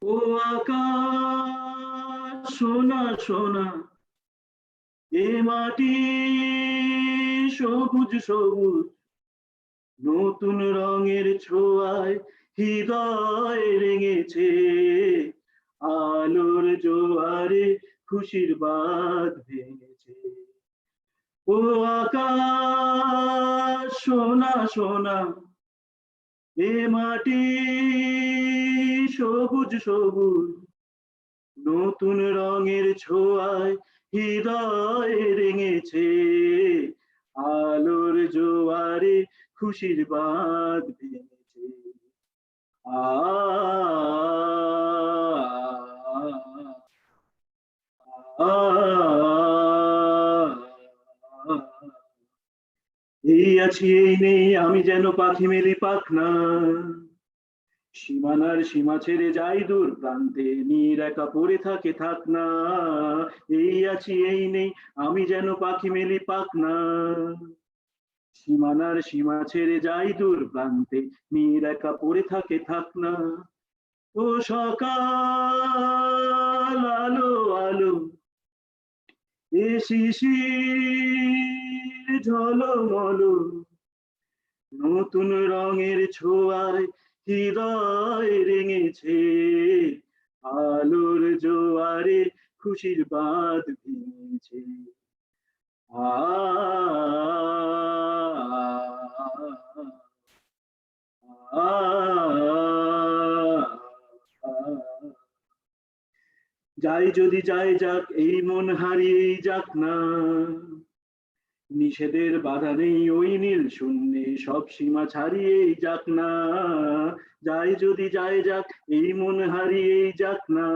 ও আকাশ সোনা সোনা, এ মাটি সবুজ সবুজ, নতুন রঙের ছোঁয়ায় হৃদয় রেঙেছে, আলোর জোয়ারে খুশির বাঁধ ভেঙেছে। ও আকাশ সোনা সোনা, এ মাটি সবুজ সবুজ, নতুন রঙের ছোঁয়ায় হৃদয় রেঙেছে, আলোর জোয়ারে খুশির বাঁধ ভেঙেছে। আ আ, এই আছি এই নেই আমি যেন পাখি মেলি পাখনা, সীমানার সীমা ছেড়ে যাই দূর প্রান্তে, নীর একা পড়ে থাকে থাক না। এই আছি এই নেই আমি যেন পাখি মেলি পাখনা, সীমানার সীমা ছেড়ে যাই দূর প্রান্তে, নীর একা পড়ে থাকে থাক না। ও সকাল আলো আলো, এ শিশির ঝলমলো, নতুন রঙের ছোঁয়ায় হৃদয় রেঙেছে, আলোর জোয়ারে খুশির বাঁধ ভেঙেছে। আ আ, যাই যদি যাই যাক এই মন হারিয়েই যাক না, নিষেধের বাধা নেই ওই নীল শূন্যে, সব সীমা ছাড়িয়েই যাক না। যাই যদি যাই যাক এই মন হারিয়েই যাক না,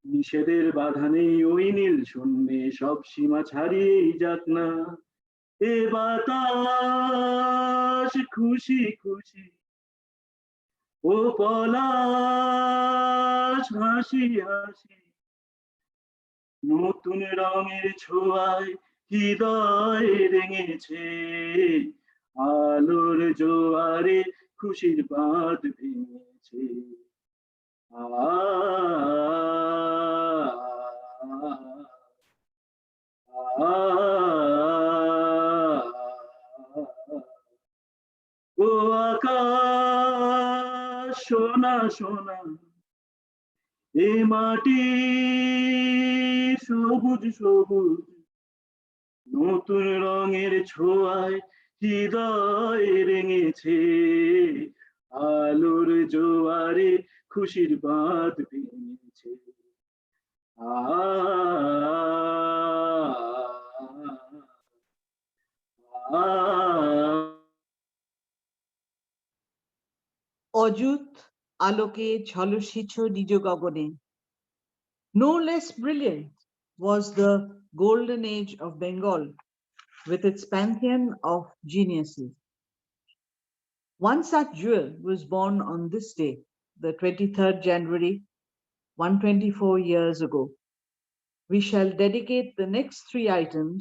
নিষেধের বাধা নেই ওই নীল শূন্যে, সব সীমা ছাড়িয়েই যাক না। এ বাতাস খুশি খুশি, ও পলাশ হাসি হাসি, নতুন রঙের ছোঁয়ায় হৃদয় রেঙেছে, আলোর জোয়ারে খুশির বাঁধ ভেঙেছে। আ আ, ও আকাশ সোনা সোনা, এ মাটি সবুজ সবুজ, নতুন রঙের ছোঁয়ায় হৃদয় রেঙেছে, আলোর জোয়ারে খুশির বাঁধ ভেঙেছে। আ আ, অযুত আলোকে ঝলসিছ নিজ গগনে. No less brilliant was the golden age of Bengal with its pantheon of geniuses. One such jewel was born on this day, the 23rd January, 124 years ago. We shall dedicate the next three items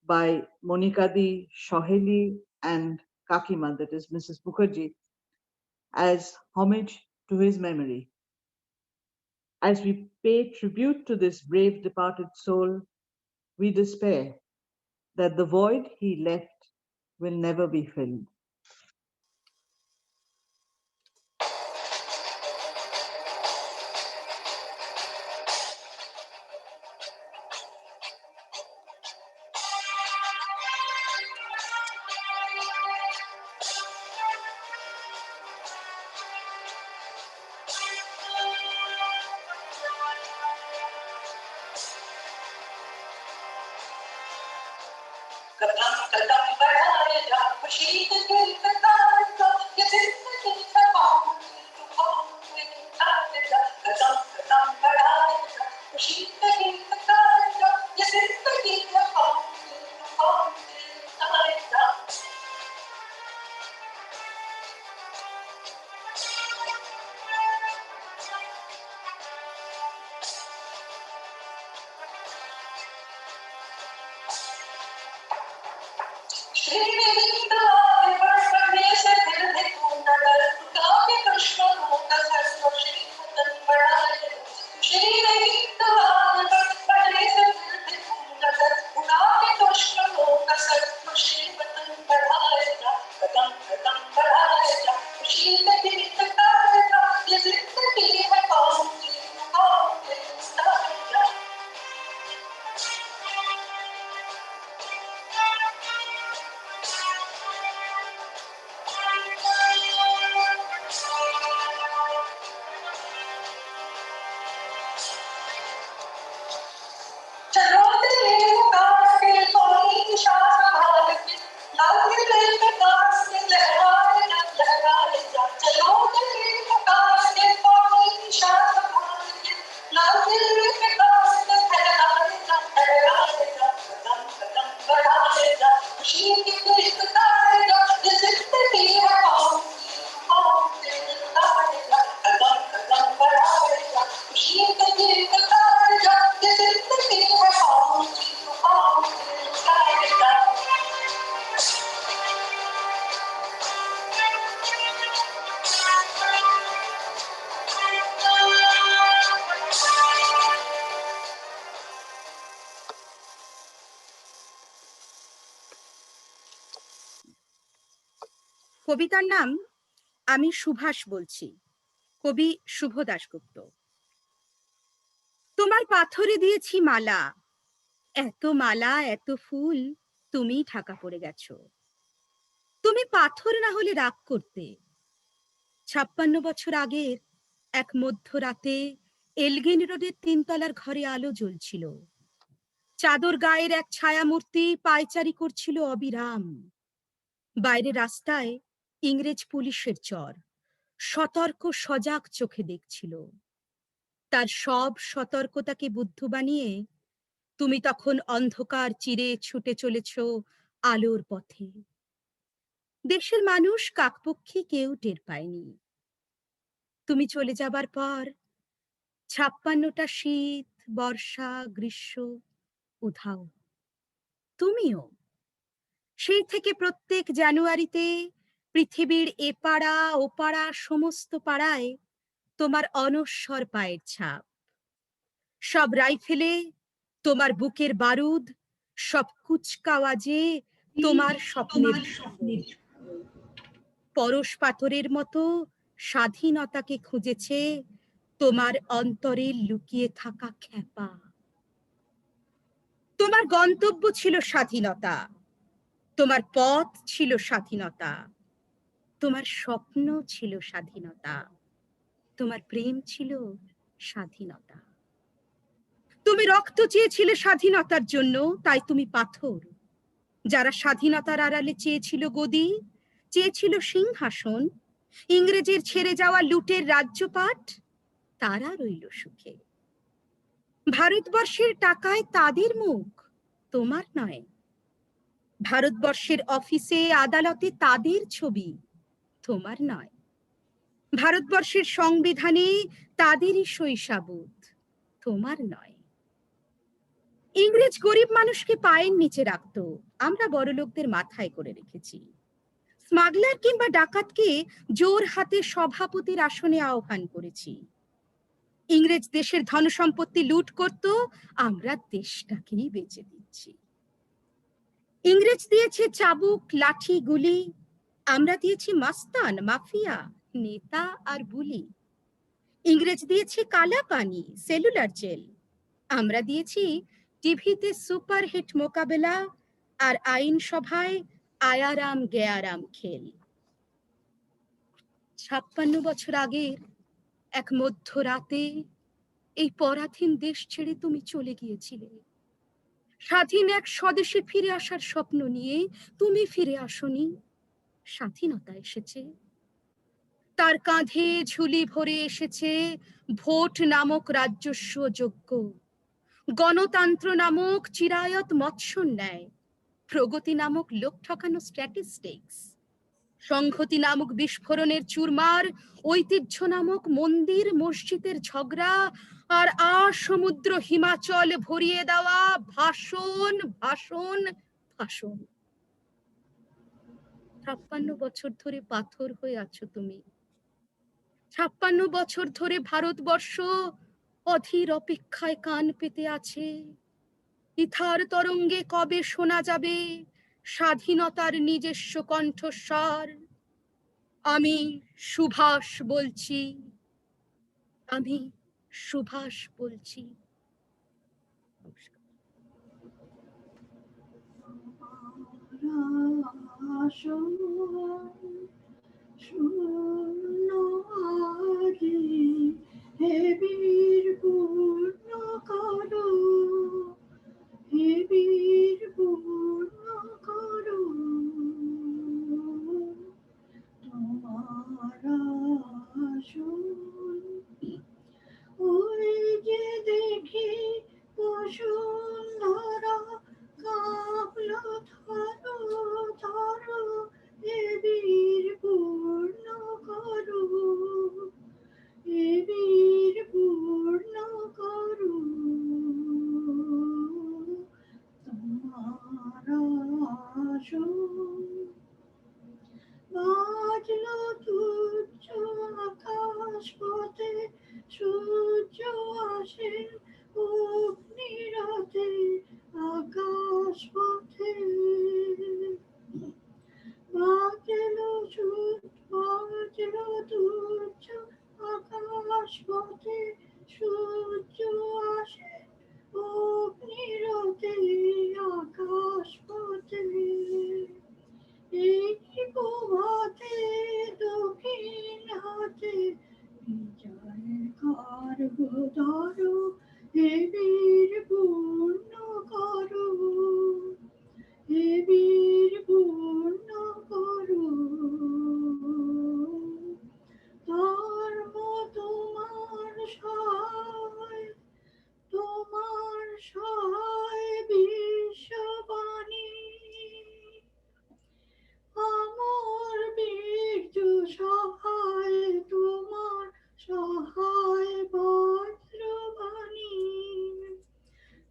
by Monikadi, Shoheli, and Kakima, that is Mrs. Mukherjee, as homage to his memory. As we pay tribute to this brave departed soul, we despair that the void he left will never be filled. कदम कदम बढ़ाए जा खुशी के गीत गाए जा ये जिंदगी का तूफान में आए जा कदम कदम बढ़ाए जा खुशी के गीत गाए जा ये जिंदगी का तूफान में आए जा श्रीनिधि आगे बढ़ने से दिल में टूटा डर काफी दुश्मनों का सर श्री वतन बढ़ाए श्रीनिधि आगे बढ़ने से दिल में टूटा डर काफी दुश्मनों का सर श्री वतन बढ़ाए जा कदम कदम बढ़ाए जा खुशी के गीत गाए जा ये जिंदगी है कौन सी उतारे जा चलो दिल पुकार के कोई निशान संभाल के लाल दिल में कांस में लहराए जा चलो दिल पुकार के कोई निशान संभाल के लाल दिल में कांस में लहराए जा कदम कदम बढ़ाए जा खुशी की गीत गाए जा ये जिंदगी है कौन से उतारे जा कदम कदम बढ़ाए जा खुशी के गीत गाए जा ये जिंदगी है कौन से उतारे जा কবিতার নাম আমি সুভাষ বলছি, কবি শুভ দাশগুপ্ত। তোমার পাথরে দিয়েছি মালা, এত মালা এত ফুল তুমি ঢাকা পড়ে গেছো। তুমি পাথর না হলে রাগ করতে। 56 বছর আগের এক মধ্যরাতে এলগিন রোডের 3 তলার ঘরে আলো জ্বলছিল। চাদর গায়ের এক ছায়ামূর্তি পায়চারি করছিল অবিরাম। বাইরে রাস্তায় ইংরেজ পুলিশের চর সতর্ক সজাগ চোখে দেখছিল। তার সব সতর্কতাকে বুদ্ধ বানিয়ে তুমি তখন অন্ধকার চিরে ছুটে চলেছ আলোর পথে। দেশের মানুষ কাকপক্ষী কেউ টের পায়নি। তুমি চলে যাবার পর 56টা শীত, বর্ষা, গ্রীষ্ম উধাও। তুমিও সেই থেকে প্রত্যেক জানুয়ারিতে পৃথিবীর এপাড়া ওপাড়া সমস্ত পাড়ায় তোমার অনস্বর পায়ের ছাপ। সব রাইফেলে তোমার বুকের বারুদ, সব কুচকাওয়াজে তোমার স্বপ্নের পরশ পাথরের মতো স্বাধীনতাকে খুঁজেছে তোমার অন্তরে লুকিয়ে থাকা খ্যাপা। তোমার গন্তব্য ছিল স্বাধীনতা, তোমার পথ ছিল স্বাধীনতা, তোমার স্বপ্ন ছিল স্বাধীনতা, তোমার প্রেম ছিল স্বাধীনতা। তুমি রক্ত চেয়েছিলে স্বাধীনতার জন্য, তাই তুমি পাথর। যারা স্বাধীনতার আড়ালে চেয়েছিল গদি, চেয়েছিল সিংহাসন, ইংরেজের ছেড়ে যাওয়া লুটের রাজ্যপাট, তারা রইল সুখে। ভারতবর্ষের টাকায় তাদের মুখ, তোমার নয়। ভারতবর্ষের অফিসে আদালতে তাদের ছবি, তোমার নয়। ভারতবর্ষের সংবিধানে তাদেরই সই সাবুত, তোমার নয়। ইংরেজ গরিব মানুষকে পায়ের নিচে রাখত, আমরা বড়লোকদের মাথায় করে রেখেছি। স্মাগলার কিংবা ডাকাতকে জোর হাতে সভাপতির আসনে আহ্বান করেছি। ইংরেজ দেশের ধন সম্পত্তি লুট করত, আমরা দেশটাকেই বেচে দিচ্ছি। ইংরেজ দিয়েছে চাবুক, লাঠি, গুলি, আমরা দিয়েছি মাস্তান, মাফিয়া, নেতা আর বুলি। ইংরেজ দিয়েছে কালা পানি, সেলুলার জেল, আমরা দিয়েছি টিভিতে সুপারহিট মোকাবেলা আর আইনসভায় আয়ারাম গেয়ারাম খেল। 56 বছর আগের এক মধ্যরাতে এই পরাধীন দেশ ছেড়ে তুমি চলে গিয়েছিলে। স্বাধীন এক স্বদেশে ফিরে আসার স্বপ্ন নিয়ে তুমি ফিরে আসনি, স্বাধীনতা এসেছে। তার কাঁধে ঝুলি ভরে এসেছে ভোট নামক রাজস্ব যোগ্য, গণতন্ত্র নামক চিরায়ত মৎস্য ন্যায়, প্রগতি নামক লোক ঠকানো স্ট্যাটিস্টিক্স, সংহতি নামক বিস্ফোরণের চুরমার, ঐতিহ্য নামক মন্দির মসজিদের ঝগড়া, আর সমুদ্র হিমাচল ভরিয়ে দেওয়া ভাষণ ভাষণ ভাষণ। 56 বছর ধরে পাথর হয়ে আছো তুমি। 56 বছর ধরে ভারতবর্ষ অধীর অপেক্ষায় কান পেতে আছে। ইথার তরঙ্গে কবে শোনা যাবে স্বাধীনতার নিজস্ব কণ্ঠস্বর। আমি সুভাষ বলছি, আমি সুভাষ বলছি। হে বীর পূর্ণ করো, হে বীর পূর্ণ করো তোমার আসন। ওই যে দেখি বসুন্ধরা কাঁপলো ধরো ধরো, হে বীর পূর্ণ করো, হে বীর পূর্ণ করো তোমার আসন। বাজলো তুচ্ছ আকাশ পথে, সূর্য আসে অগ্নিরথে আকাশ পথে। বাজলো বাজলো তুচ্ছ আকাশ পথে, সূর্য আসে অগ্নিরথে আকাশ পথে। এই প্রভাতে দক্ষিণ হাতে বিজয় খড়গ ধরো, হে বীর পূর্ণ করো, হে বীর পূর্ণ করো ধর্ম তোমার সহায়, তোমার সহায় বিশ্ববাণী। আমার বীর্য সহায়, তোমার সহায় বজ্রবাণী।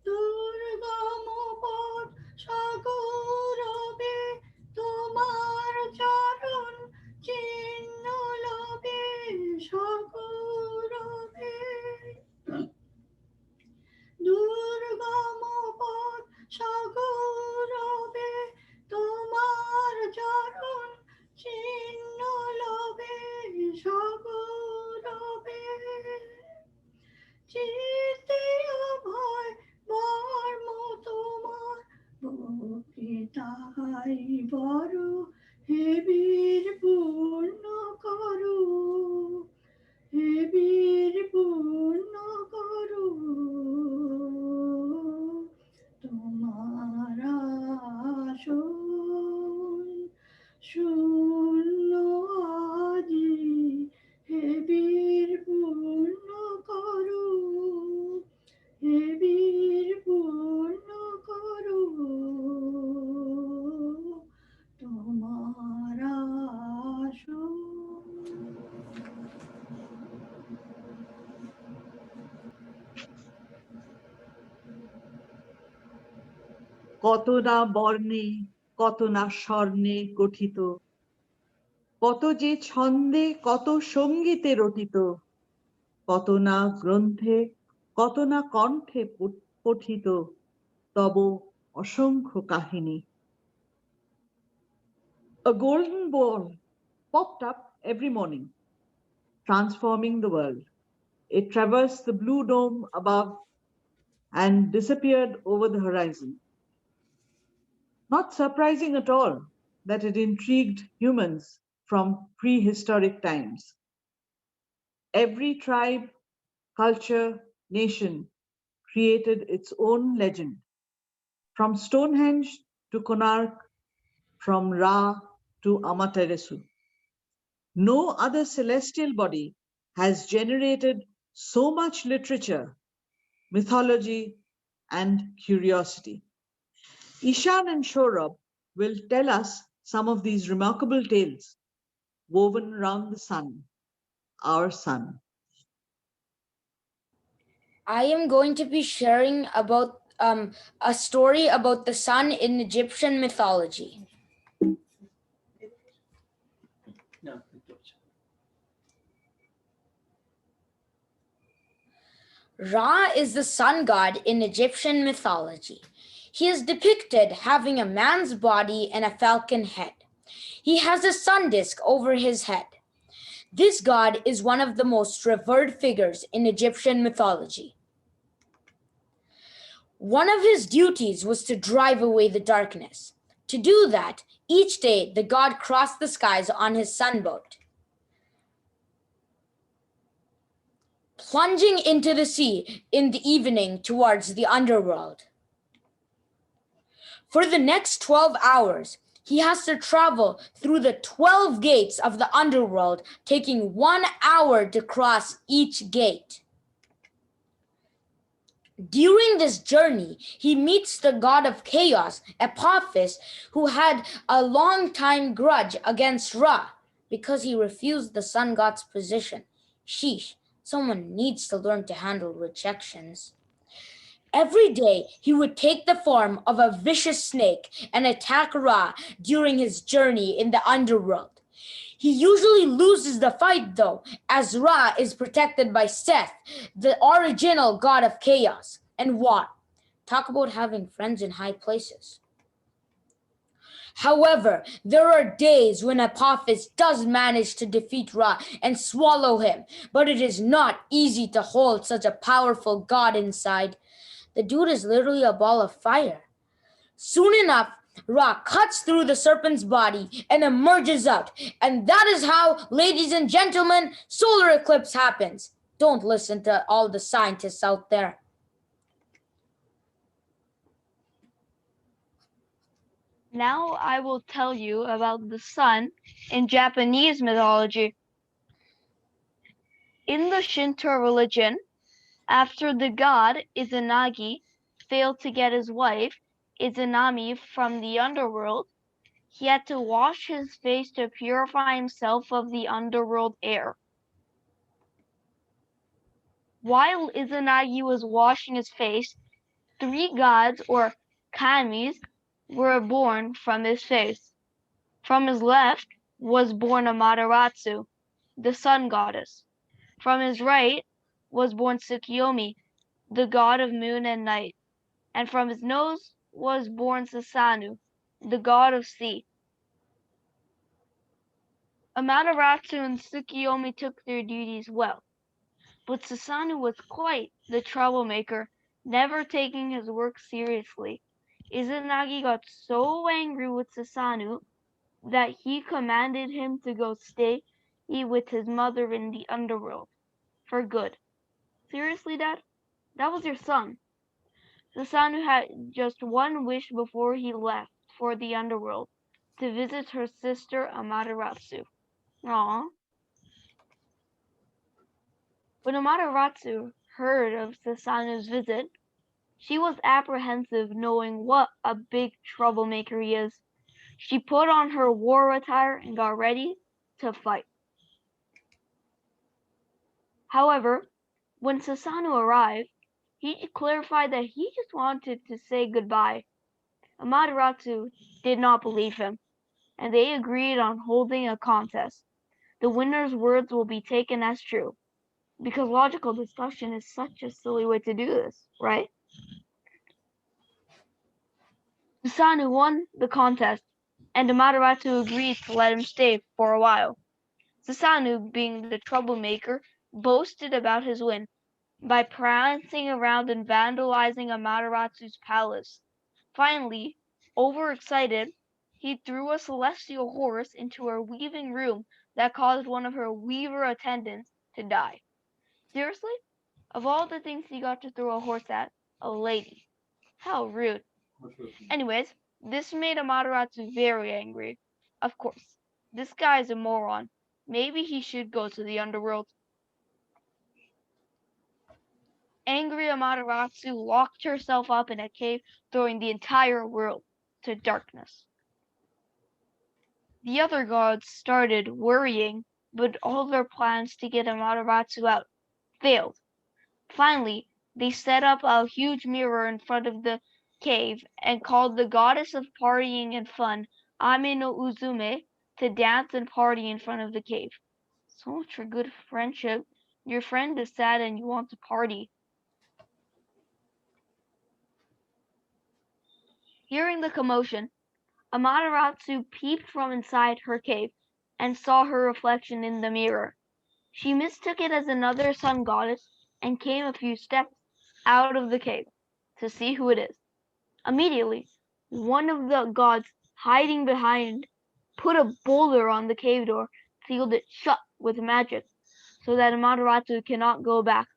দুর্গম পথ সাগরবে তোমার চরণ চিহ্ন লবে সাগরবে। দুর্গম পথ সাগরবে তোমার চরণ চিহ্ন লবে সাগরবে। চিতে অভয় মর্ম তোমার বুকে তাহাই বড়, হে বীর পূর্ণ করো, হে বীর পূর্ণ করো তোমার আসন। শূন্য আজি হে বীর পূর্ণ করো, হে বীর পূর্ণ করো তোমার আসন। কত না বর্ণে, কত না স্বর্ণে গঠিত, কত যে ছন্দে, কত সঙ্গীতে রটিত, কত না গ্রন্থে, কত না কণ্ঠে পঠিত, তব অসংখ্য কাহিনী। A golden ball popped up every morning, transforming the world. It traversed the blue dome above and disappeared over the horizon. Not surprising at all that it intrigued humans from prehistoric times. Every tribe, culture, nation created its own legend. from Stonehenge to Konark, from Ra to Amaterasu. No other celestial body has generated so much literature, mythology, and curiosity. Ishan and Shorab will tell us some of these remarkable tales woven around the sun, our sun. I am going to be sharing about a story about the sun in Egyptian mythology. Ra is the sun god in Egyptian mythology. He is depicted having a man's body and a falcon head. He has a sun disk over his head. This god is one of the most revered figures in Egyptian mythology. One of his duties was to drive away the darkness. To do that, each day the god crossed the skies on his sunboat, plunging into the sea in the evening towards the underworld. For the next 12 hours, he has to travel through the 12 gates of the underworld, taking 1 hour to cross each gate. During this journey, he meets the god of chaos, Apophis, who had a long-time grudge against Ra because he refused the sun god's position. Sheesh, someone needs to learn to handle rejections. Every day, he would take the form of a vicious snake and attack Ra during his journey in the underworld. He usually loses the fight though, as Ra is protected by Seth, the original god of chaos and war. Talk about having friends in high places. However, there are days when Apophis does manage to defeat Ra and swallow him, but it is not easy to hold such a powerful god inside. The dude is literally a ball of fire. Soon enough, Ra cuts through the serpent's body and emerges out. And that is how, ladies and gentlemen, solar eclipse happens. Don't listen to all the scientists out there. Now I will tell you about the sun in Japanese mythology. In the Shinto religion, after the god Izanagi failed to get his wife, Izanami, from the underworld, he had to wash his face to purify himself of the underworld air. While Izanagi was washing his face, 3 gods, or kamis, were born from his face. From his left was born Amaterasu, the sun goddess. From his right was born Tsukiyomi, the god of moon and night. And from his nose was born Susanoo, the god of sea. Amaterasu and Tsukiyomi took their duties well, but Susanoo was quite the troublemaker, never taking his work seriously. Izanagi got so angry with Susanoo that he commanded him to go stay with his mother in the underworld for good. Seriously, Dad? That was your son. Susanoo had just one wish before he left for the underworld, to visit her sister Amaterasu. Aww. When Amaterasu heard of Susanoo's visit, she was apprehensive, knowing what a big troublemaker he is. She put on her war attire and got ready to fight. However, when Susanoo arrived, he clarified that he just wanted to say goodbye. Amaterasu did not believe him, and they agreed on holding a contest. The winner's words will be taken as true, because logical discussion is such a silly way to do this, right? Susanoo won the contest, and Amaterasu agreed to let him stay for a while. Susanoo, being the troublemaker, boasted about his win by prancing around and vandalizing Amaterasu's palace. Finally, overexcited, he threw a celestial horse into her weaving room that caused one of her weaver attendants to die. Seriously? Of all the things he got to throw a horse at, a lady. How rude. Anyways, this made Amaterasu very angry. Of course, this guy is a moron. Maybe he should go to the underworld. Angry Amaterasu locked herself up in a cave, throwing the entire world to darkness. The other gods started worrying, but all their plans to get Amaterasu out failed. Finally, they set up a huge mirror in front of the cave and called the goddess of partying and fun, Ame no Uzume, to dance and party in front of the cave. So much for good friendship. Your friend is sad and you want to party. Hearing the commotion, Amaterasu peeped from inside her cave and saw her reflection in the mirror. She mistook it as another sun goddess and came a few steps out of the cave to see who it is. Immediately, one of the gods hiding behind put a boulder on the cave door, sealed it shut with magic, so that Amaterasu cannot go back,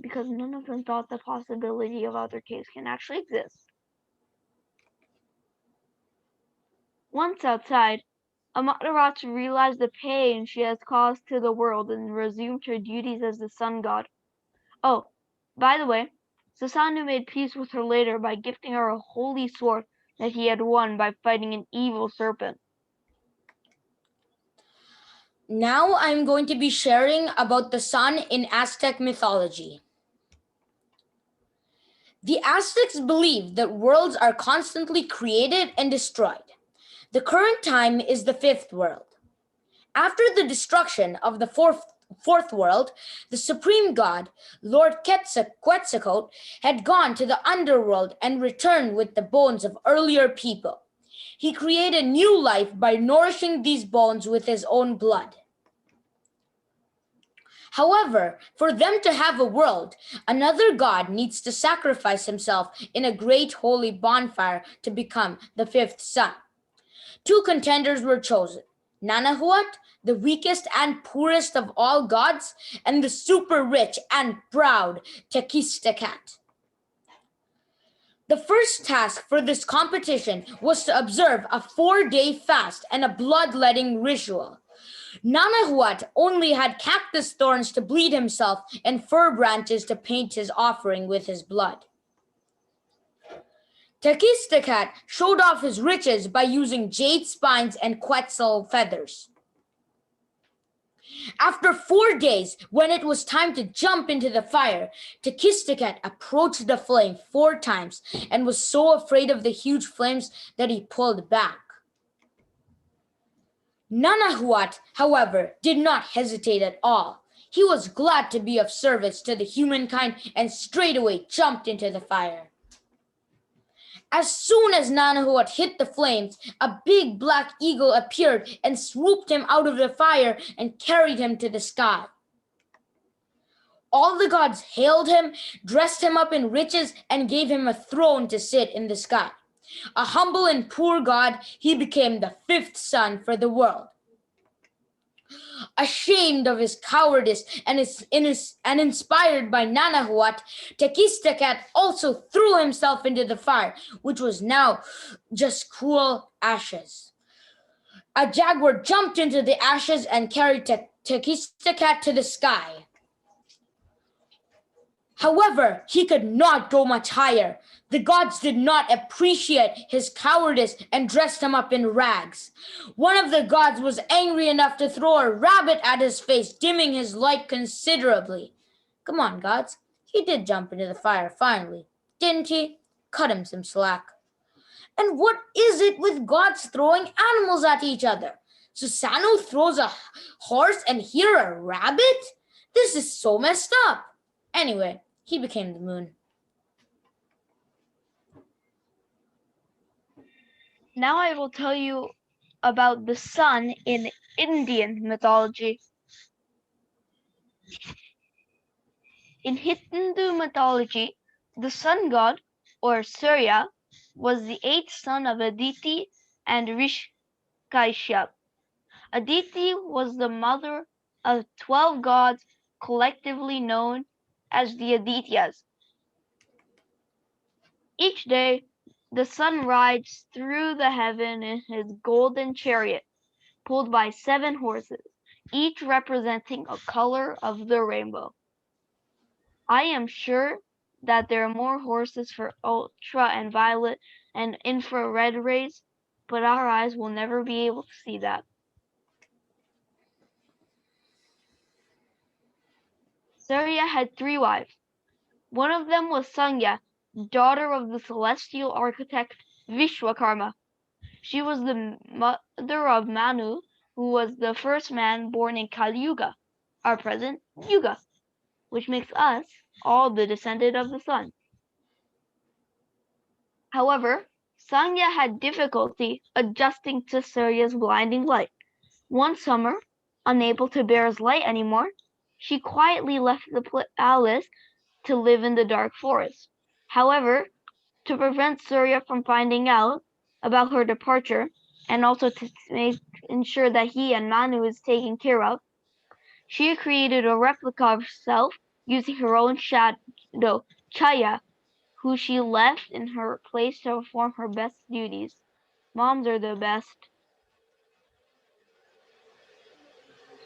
because none of them thought the possibility of other caves can actually exist. Once outside, Amaterasu realized the pain she has caused to the world and resumed her duties as the sun god. Oh, by the way, Susanoo made peace with her later by gifting her a holy sword that he had won by fighting an evil serpent. Now I'm going to be sharing about the sun in Aztec mythology. The Aztecs believed that worlds are constantly created and destroyed. The current time is the fifth world. After the destruction of the fourth world, the supreme god, Lord Quetzalcoatl, had gone to the underworld and returned with the bones of earlier people. He created new life by nourishing these bones with his own blood. However, for them to have a world, another god needs to sacrifice himself in a great holy bonfire to become the fifth sun. Two contenders were chosen: Nanahuat, the weakest and poorest of all gods, and the super rich and proud Tequistetecatl. The first task for this competition was to observe a 4-day fast and a bloodletting ritual. Nanahuat only had cactus thorns to bleed himself and fir branches to paint his offering with his blood. Tequistetecatl showed off his riches by using jade spines and quetzal feathers. After 4 days, when it was time to jump into the fire, Tequistetecatl approached the flame 4 times and was so afraid of the huge flames that he pulled back. Nanahuat, however, did not hesitate at all. He was glad to be of service to the humankind and straightaway jumped into the fire. As soon as Nanahuat hit the flames, a big black eagle appeared and swooped him out of the fire and carried him to the sky. All the gods hailed him, dressed him up in riches, and gave him a throne to sit in the sky. A humble and poor god, he became the fifth sun for the world. Ashamed of his cowardice and inspired by Nanahuat, Tequistetecatl also threw himself into the fire, which was now just cool ashes. A jaguar jumped into the ashes and carried Tequistetecatl to the sky. However, he could not go much higher. The gods did not appreciate his cowardice and dressed him up in rags. One of the gods was angry enough to throw a rabbit at his face, dimming his light considerably. Come on, gods. He did jump into the fire finally, didn't he? Cut him some slack. And what is it with gods throwing animals at each other? Susanoo throws a horse and here a rabbit? This is so messed up. Anyway, he became the moon. Now I will tell you about the sun in Indian mythology. In Hindu mythology, the sun god, or Surya, was the 8th son of Aditi and Rishikashyap. Aditi was the mother of 12 gods collectively known as the Adityas. Each day, The sun rides through the heaven in his golden chariot, pulled by 7 horses, each representing a color of the rainbow. I am sure that there are more horses for ultra and violet and infrared rays, but our eyes will never be able to see that. Surya had 3 wives. One of them was Sangya, daughter of the celestial architect Vishwakarma. She was the mother of Manu, who was the first man born in Kali Yuga, our present Yuga, which makes us all the descendant of the sun. However, Sangya had difficulty adjusting to Surya's blinding light. One summer, unable to bear his light anymore, she quietly left the palace to live in the dark forest. However, to prevent Surya from finding out about her departure, and also to ensure that he and Manu is taken care of, she created a replica of herself using her own shadow, Chaya, who she left in her place to perform her best duties. Moms are the best.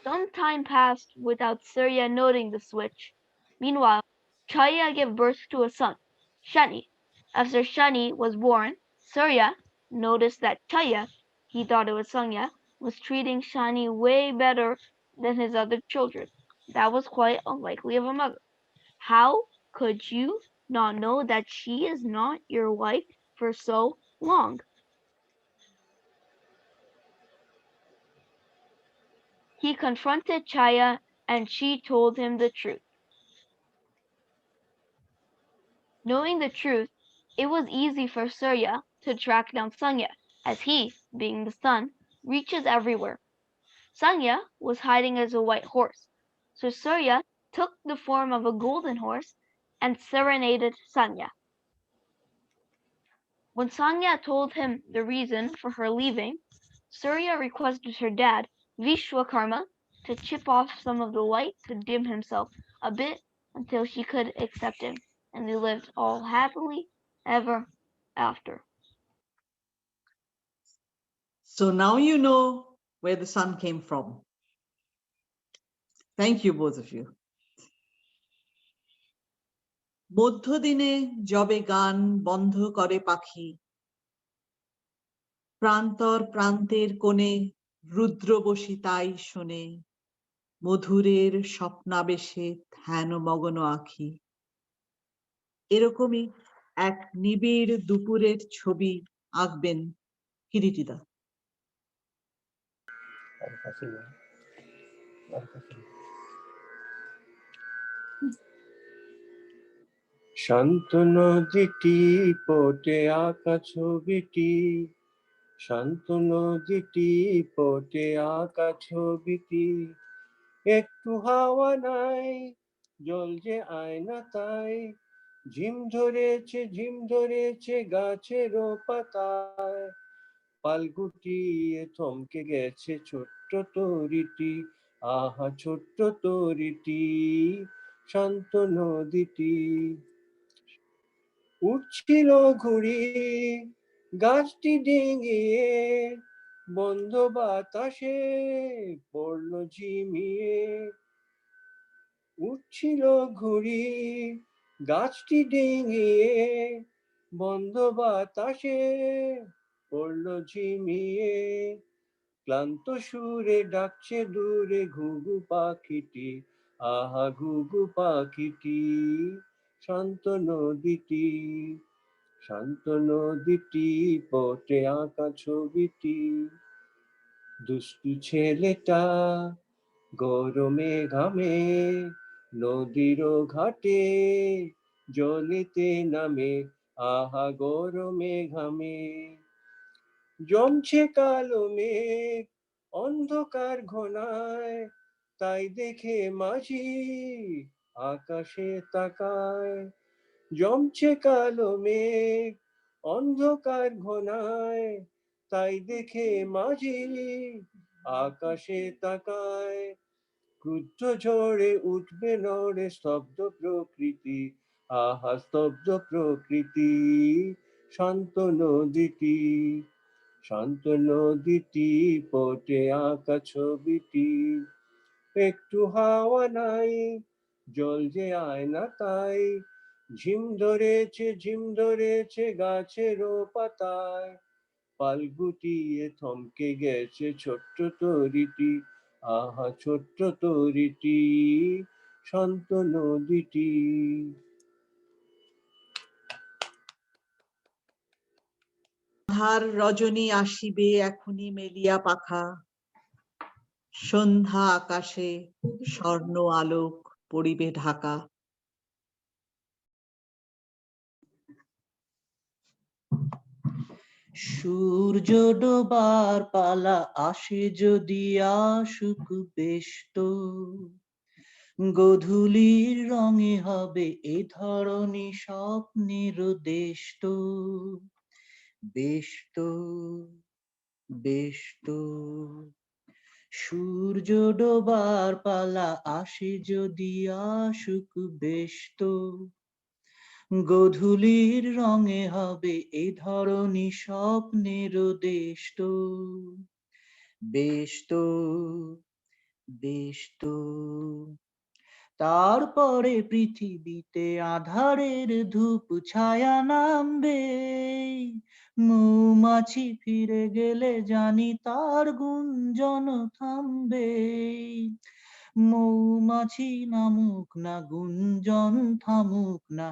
Some time passed without Surya noting the switch. Meanwhile, Chaya gave birth to a son, Shani. After Shani was born, Surya noticed that Chaya, he thought it was Sangya, was treating Shani way better than his other children. That was quite unlikely of a mother. How could you not know that she is not your wife for so long? He confronted Chaya and she told him the truth. Knowing the truth, it was easy for Surya to track down Sangya, as he, being the sun, reaches everywhere. Sangya was hiding as a white horse, so Surya took the form of a golden horse and serenaded Sangya. When Sangya told him the reason for her leaving, Surya requested her dad, Vishwakarma, to chip off some of the light to dim himself a bit until she could accept him, and they lived all happily ever after. So now you know where the sun came from. Thank you, both of you. মধ্যদিনে যবে গান বন্ধ করে পাখি, প্রান্তর প্রান্তের কোণে রুদ্র বসি তাই শোনে, মধুরের স্বপ্নাবেশে ধ্যান মগ্ন আঁখি। এরকমই এক নিবিড় দুপুরের ছবি আঁকবেন কিরিটিদা। শান্ত নদীটি পটে আঁকা ছবিটি, শান্ত নদীটি পটে আঁকা ছবিটি, একটু হাওয়া নাই জল যে আয়না তাই, ঝিম ধরেছে গাছের পাতায়, পালগুটিয়ে থমকে গেছে ছোট্ট তরিটি, আহা ছোট্ট তরিটি, শান্ত নদীটি। উঠছিল ঘুড়ি গাছটি ডিঙিয়ে, বন্ধ বাতাসে পড়লো ঝিমিয়ে। উঠছিল ঘুড়ি গাছটি ডিঙিয়ে, বন্ধ বাতাসে পড়লো ঝিমিয়ে। ক্লান্ত সুরে ডাকছে দূরে ঘুঘু পাখিটি, আহা ঘুঘু পাখিটি, শান্ত নদীটি, শান্ত নদীটি পটে আঁকা ছবিটি। দুষ্টু ছেলেটা গরমে ঘামে, নদীর ঘাটে জলেতে নামে, আহা গরমে ঘামে। জমছে কালো মেঘ অন্ধকার ঘনায়, তাই দেখে মাঝি আকাশে তাকায়। জমছে কালো মেঘ অন্ধকার ঘনায়, তাই দেখে মাঝি আকাশে তাকায়। ক্রুদ্ধ ঝড়ে উঠবে নড়ে স্তব্ধ প্রকৃতি, আহা স্তব্ধ প্রকৃতি, শান্ত নদীটি, শান্ত নদীটি পটে আঁকা ছবিটি। একটু হাওয়া নাই, জল যে আয় না তাই, ঝিম ধরেছে গাছেরও পাতায়। পাল গুটিয়ে থমকে গেছে ছোট্ট তরিটি, আহা ছোট্ট তরিটি, শান্ত নদীটি। আধার রজনী আসিবে এখনি মেলিয়া পাখা, সন্ধ্যা আকাশে স্বর্ণ আলোক পড়িবে ঢাকা। সূর্য ডোবার পালা আসে যদি আসুক বেশ তো, গোধূলির রঙে হবে এ ধরনী স্বপ্নের দেশ তো, বেশ তো, বেশ তো। সূর্য ডোবার পালা আসে যদি আসুক বেশ তো, গোধূলির রঙে হবে এ ধরনী স্বপ্নের দেশ তো, বেশ তো, বেশ তো। তারপরে পৃথিবীতে আঁধারের ধূপ ছায়া নামবে, মৌমাছি ফিরে গেলে জানি তার গুঞ্জন থামবে। মৌমাছি নামুক না গুঞ্জন থামুক না,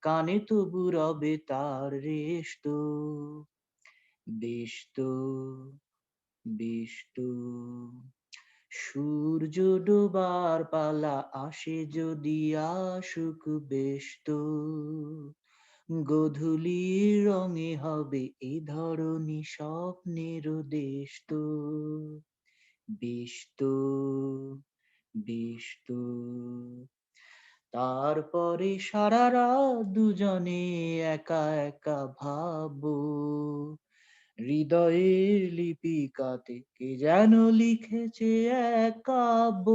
কানে তবু রবে তার রেশ তো, বেশ তো, বেশ তো। সূর্য ডোবার পালা আসে যদি আসুক বেশ তো, গোধূলির রঙে হবে এ ধরনী স্বপ্নের দেশ তো, বেশ তো, বেশ তো। তারপরে সারা রাত দুজনে একা একা ভাববো, হৃদয়ের লিপিকাতে কে যেন লিখেছে এক কাব্য।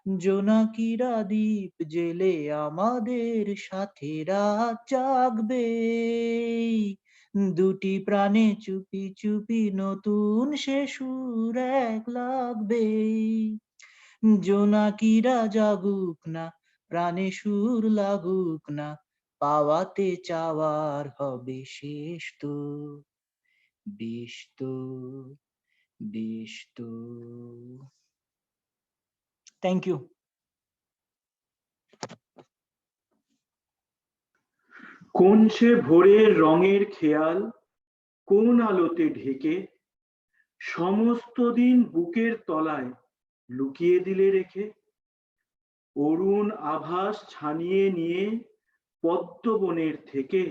জোনাকিরা দ্বীপ জেলে আমাদের সাথে রাত জাগবে, দুটি প্রাণে চুপি চুপি নতুন সে সুর এক লাগবে। জোনাকিরা জাগুক না, প্রাণে সুর লাগুক না, পাওয়াতে চাওয়ার হবে শেষ তো, বেশ তো, বেশ তো। Thank you. কোন সে ভোরের রঙের খেয়াল, কোন আলোতে ঢেকে, সমস্ত দিন বুকের তলায় লুকিয়ে দিলে রেখে। অরুণ আভাস ছানিয়ে নিয়ে পদ্মবনের থেকে,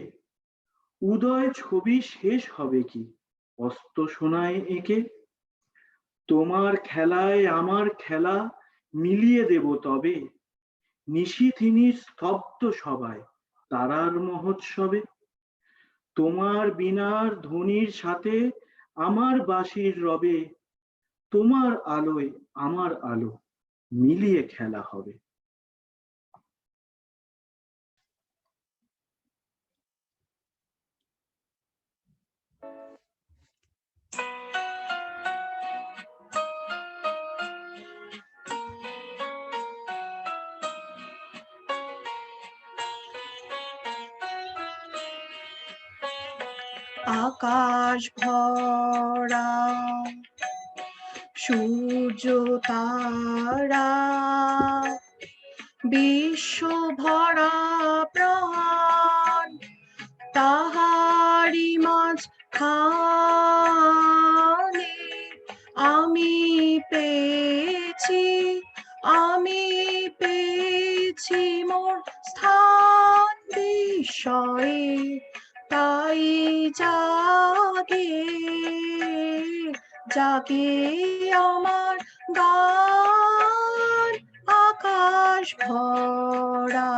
উদয় ছবি শেষ হবে কি অস্ত সোনায় এঁকে। তোমার খেলায় আমার খেলা মিলিয়ে দেব তবে, নিশিথিনীর স্তব্ধ সবায় তারার মহোৎসবে। তোমার বীণার ধ্বনির সাথে আমার বাঁশির রবে, তোমার আলোয় আমার আলো মিলিয়ে খেলা হবে। আকাশ ভরা সূর্য তারা, বিশ্ব ভরা প্রাণ, তাহারি মাঝখানে আমি পেয়েছি, আমি পেয়েছি মোর স্থান বিস্ময়ে, তাই জাগে জাগে আমার গান আকাশ ভরা।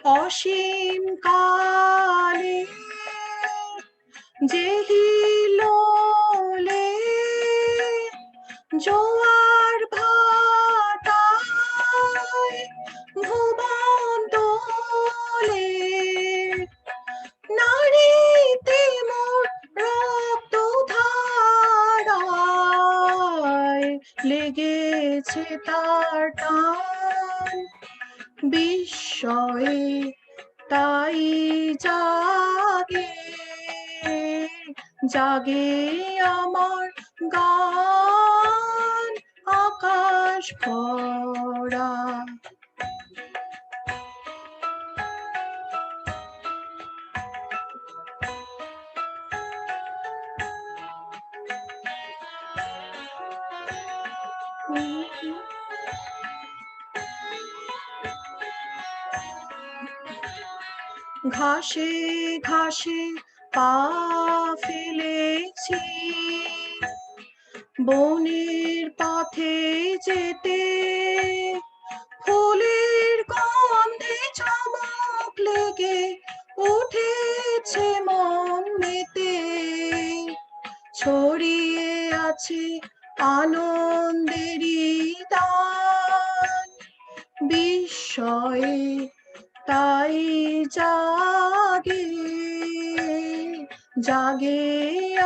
অসীম কালে যেহিলোলে জোয়ার ভাটায় ভুবন দোলে নারীতে মোর রক্ত ধারায় লেগেছে তার টান বিস্ময়ে তাই জাগে জাগে আমার গান আকাশ ভরা ঘাসে ঘাসে পা ফেলেছি বনের পথে যেতে ফুলের গন্ধে চমক লেগে উঠেছে মন মেতে ছড়িয়ে আছে আনন্দেরই দান বিস্ময়ে তাই জাগে জাগে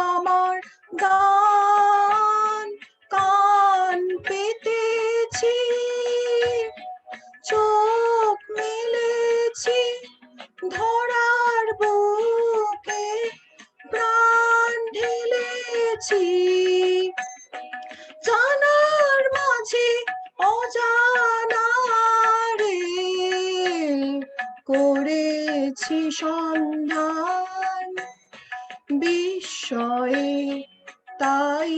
আমার গান কান পেতেছি চোখ মেলেছি ধরার বুকে প্রাণ ঢেলেছি জানার মাঝে অজানারে করেছি সন্ধান বিস্ময়ে তাই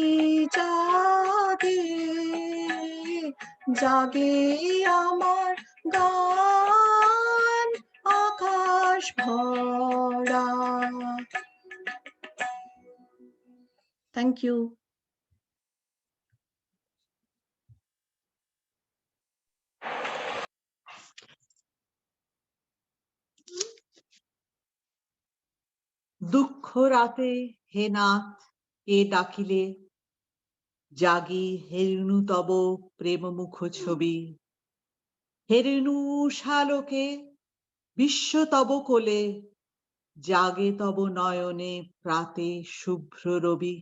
জাগে জাগে আমার গান আকাশ ভরা থ্যাংক ইউ দুঃখ রাতে হে নাথ কে ডাকিলে জাগি হেরুনু তব প্রেম মুখ ছবি হেরেনু শালোকে বিশ্ব তব কোলে জাগে তব নয়নে প্রাতে শুভ্র রবি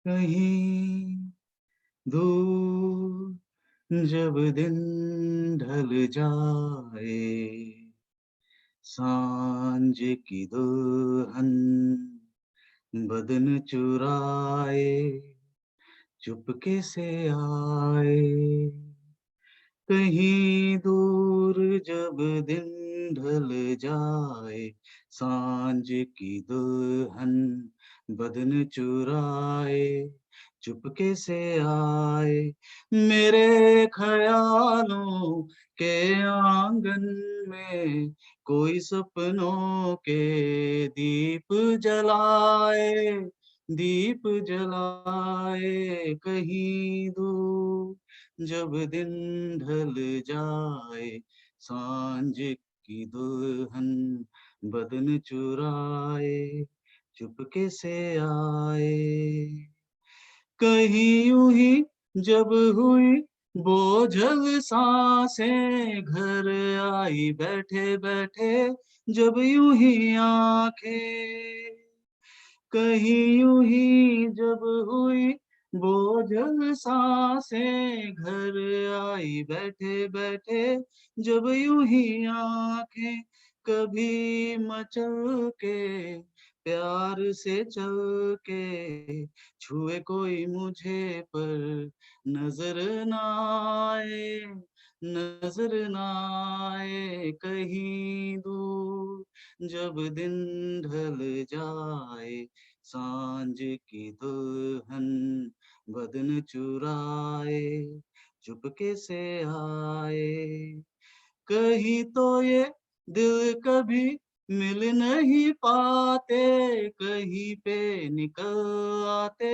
कहीं दूर जब दिन ढल जाए सांझ की दुल्हन बदन चुराए चुपके से आए कहीं दूर जब दिन ढल जाए सांझ की दुल्हन बदन चुराए चुपके से आए मेरे ख्यालों के आंगन में कोई सपनों के दीप जलाए कहीं दूर जब दिन ढल जाए सांझ की दुल्हन बदन चुराए चुपके से आए कहीं यूं ही जब हुई बोझल सांसें घर आई बैठे बैठे जब यूं ही आंखें कहीं यूं ही जब हुई बोझल सांसें घर आई बैठे बैठे जब यूं ही आंखें कभी मचल के प्यार से चल के छुए कोई मुझे पर नजर न आए कहीं दूर जब दिन ढल जाए सांझ की दुल्हन बदन चुराए चुपके से आए कहीं तो ये दिल कभी मिल नहीं पाते कहीं पे निकल आते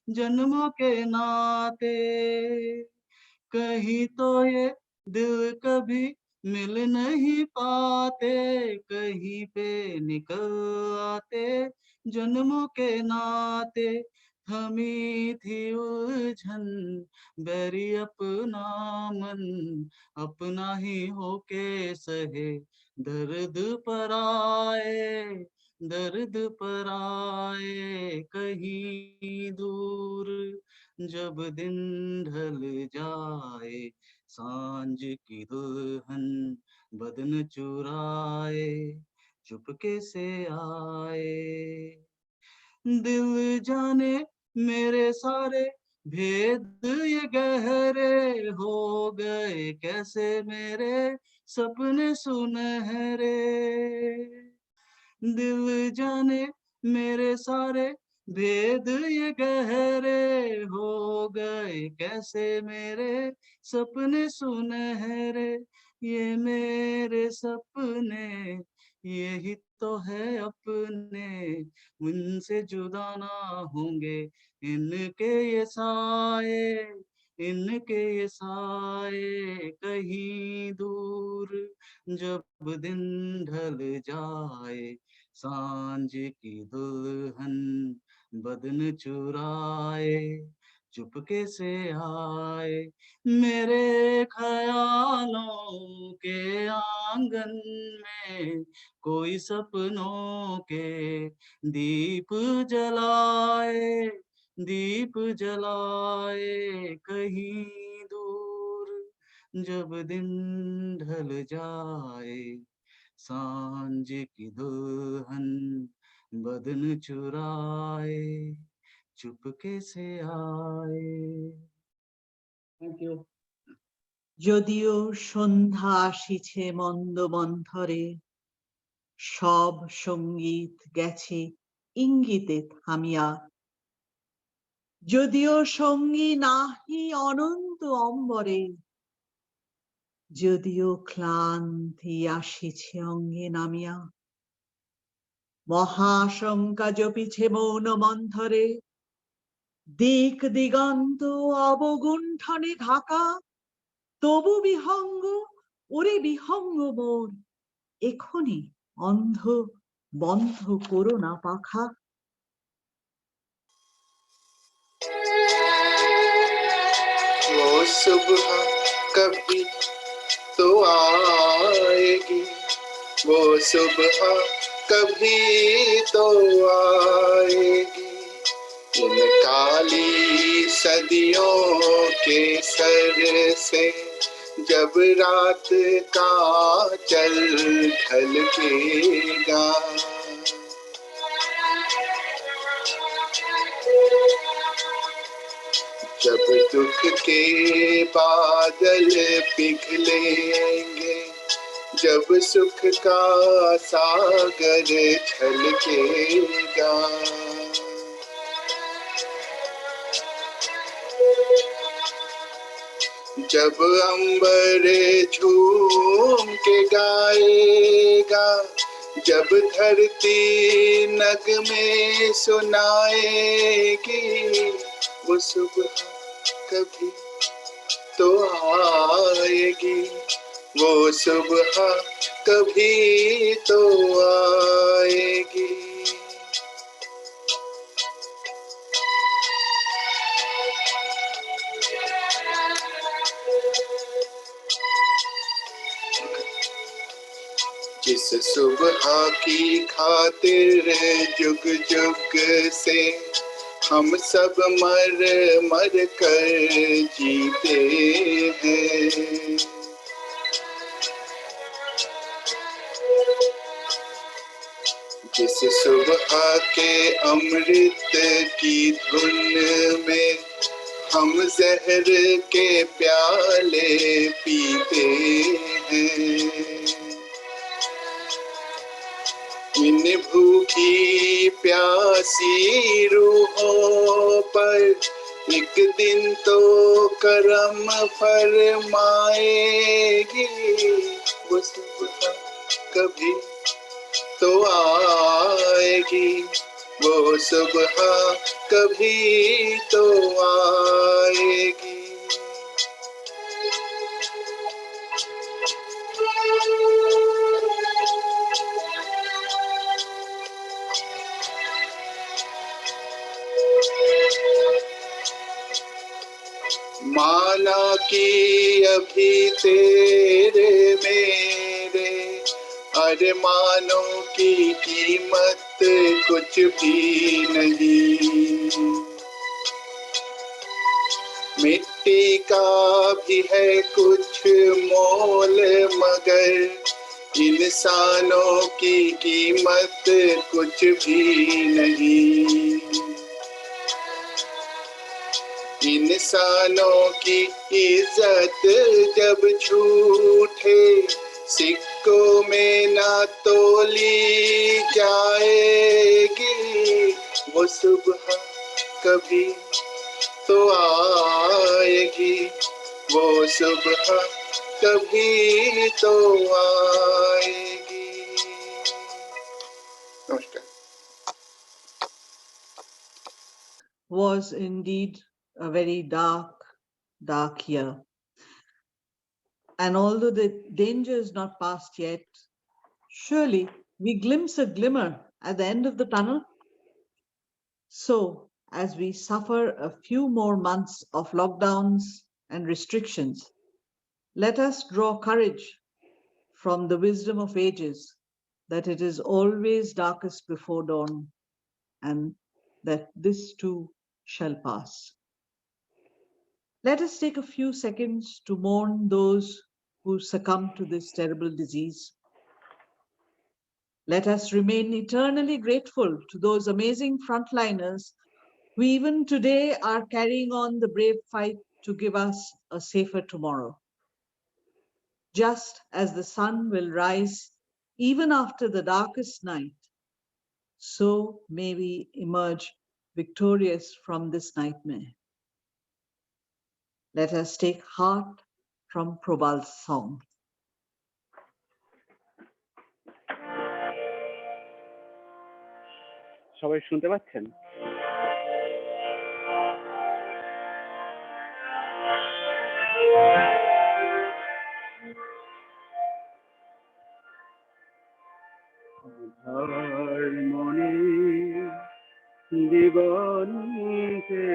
जन्मों के नाते कहीं तो ये दिल कभी मिल नहीं पाते, कहीं पे निकल आते जन्मों के नाते। थमी थी उलझन बैरी अपना मन, अपना ही होके सहे दर्द पर आए, दर्द पर आए कहीं दूर। जब दिन ढल जाए सांझ की दुल्हन बदन चुराए चुपके से आए। दिल जाने मेरे सारे भेद ये गहरे हो गए कैसे मेरे सपने सुनहरे। दिल जाने मेरे सारे भेद ये गहरे हो गए कैसे मेरे सपने सुनहरे। ये मेरे सपने यही तो है अपने, उनसे जुदा ना होंगे इनके ये साए, इनके ये साए कहीं दूर। जब दिन ढल जाए सांझ की दुल्हन बदन चुराए चुपके से आए। मेरे ख्यालों के आंगन में कोई सपनों के दीप जलाए, दीप जलाए कहीं दूर। जब दिन ढल जाए सांझ की दुल्हन बदन चुराए चुपके से आए। Thank you. যদিও সন্ধ্যা আসিছে মন্দ মন্থরে, সব সঙ্গীত গেছে ইঙ্গিতে থামিয়া। যদিও সঙ্গী নাহি অনন্ত অম্বরে, যদিও ক্লান্তি আসিছে অঙ্গে নামিয়া। মহাশঙ্কা জপিছে মৌন মন্থরে, দিক দিগন্ত অবগুণ্ঠনে ঢাকা। তবু বিহঙ্গ ওরে বিহঙ্গ মোর, এখনি অন্ধ বন্ধ করো না পাখা। वो सुबह कभी तो आएगी, वो सुबह कभी तो आएगी। इन काली सदियों के सर से जब रात का चल ढलकेगा, जब दुख के बादल पिघलेंगे, जब सुख का सागर छलकेगा। जब अंबर झूम के गाएगा, जब धरती नगमे सुनाएगी, वो सुबह कभी तो आएगी, वो सुबह कभी तो आएगी। जिस सुबह की खातिर जुग जुग से हम सब मर मर कर जीते हैं, जिस सुबह के अमृत की धुन में हम जहर के प्याले पीते हैं, इन भूखी प्यासी रूहों पर एक दिन तो करम फरमाएगी, वो सुबह कभी तो आएगी, वो सुबह कभी तो आएगी। माना कि अभी तेरे मेरे अरमानों की कीमत कुछ भी नहीं। मिट्टी का भी है कुछ मोल मगर इंसानों की कीमत कुछ भी नहीं। इंसानों की इज्जत जब झूठे सिक्कों में ना तोली जाएगी, वो सुबह कभी तो आएगी, वो सुबह कभी तो आएगी। नमस्कार। Was indeed a very dark year. And although the danger is not past yet, surely we glimpse a glimmer at the end of the tunnel. So, as we suffer a few more months of lockdowns and restrictions, let us draw courage from the wisdom of ages that it is always darkest before dawn, and that this too shall pass. Let us take a few seconds to mourn those who succumbed to this terrible disease. Let us remain eternally grateful to those amazing frontliners who even today are carrying on the brave fight to give us a safer tomorrow. Just as the sun will rise even after the darkest night, so may we emerge victorious from this nightmare. Let us take heart from Probal's song. সবাই শুনতে পাচ্ছেন? আধার মনে দিগন্তে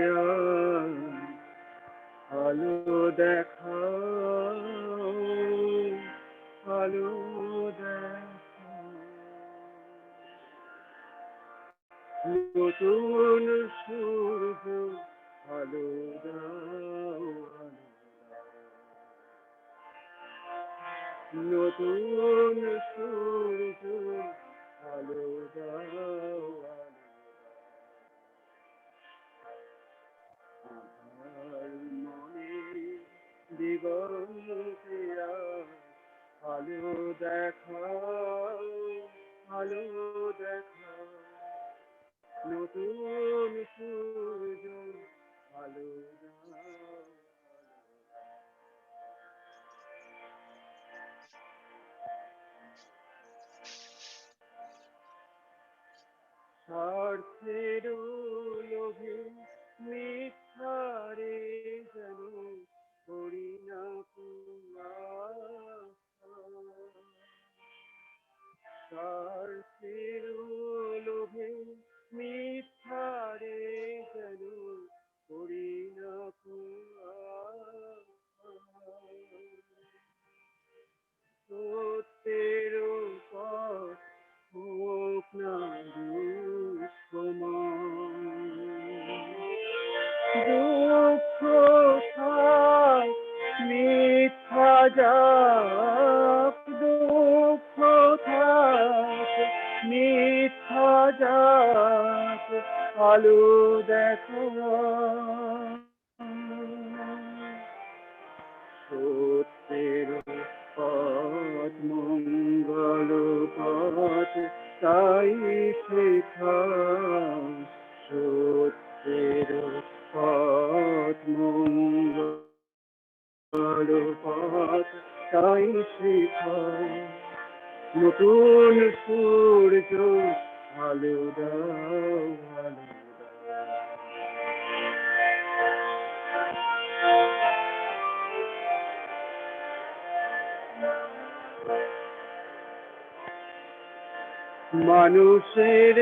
আলো দেখাও, আলো দেখাও, নতুন সূর্য আলো দাও, নতুন সূর্য আলো দাও, আমার মনে দিগন্তে আলো দেখাও, আলো দেখাও, নতুন সূর্য আলো দাও। স্বার্থের লোভে মিথ্যারে যেন করি না স্বার্থের লোভে মিথ্যারে যেন করি না সত্যের পথ হোক না দুঃখ থাক মিথ্যা যাক, দুঃখ থাক মিথ্যা যাক, আলো দেখো সত্যের পথ মঙ্গল পথ তাই শেখাও, সত্যের পথ মঙ্গল পথ তাই শেখাও, নতুন সূর্য আলো দাও, আলো মানুষের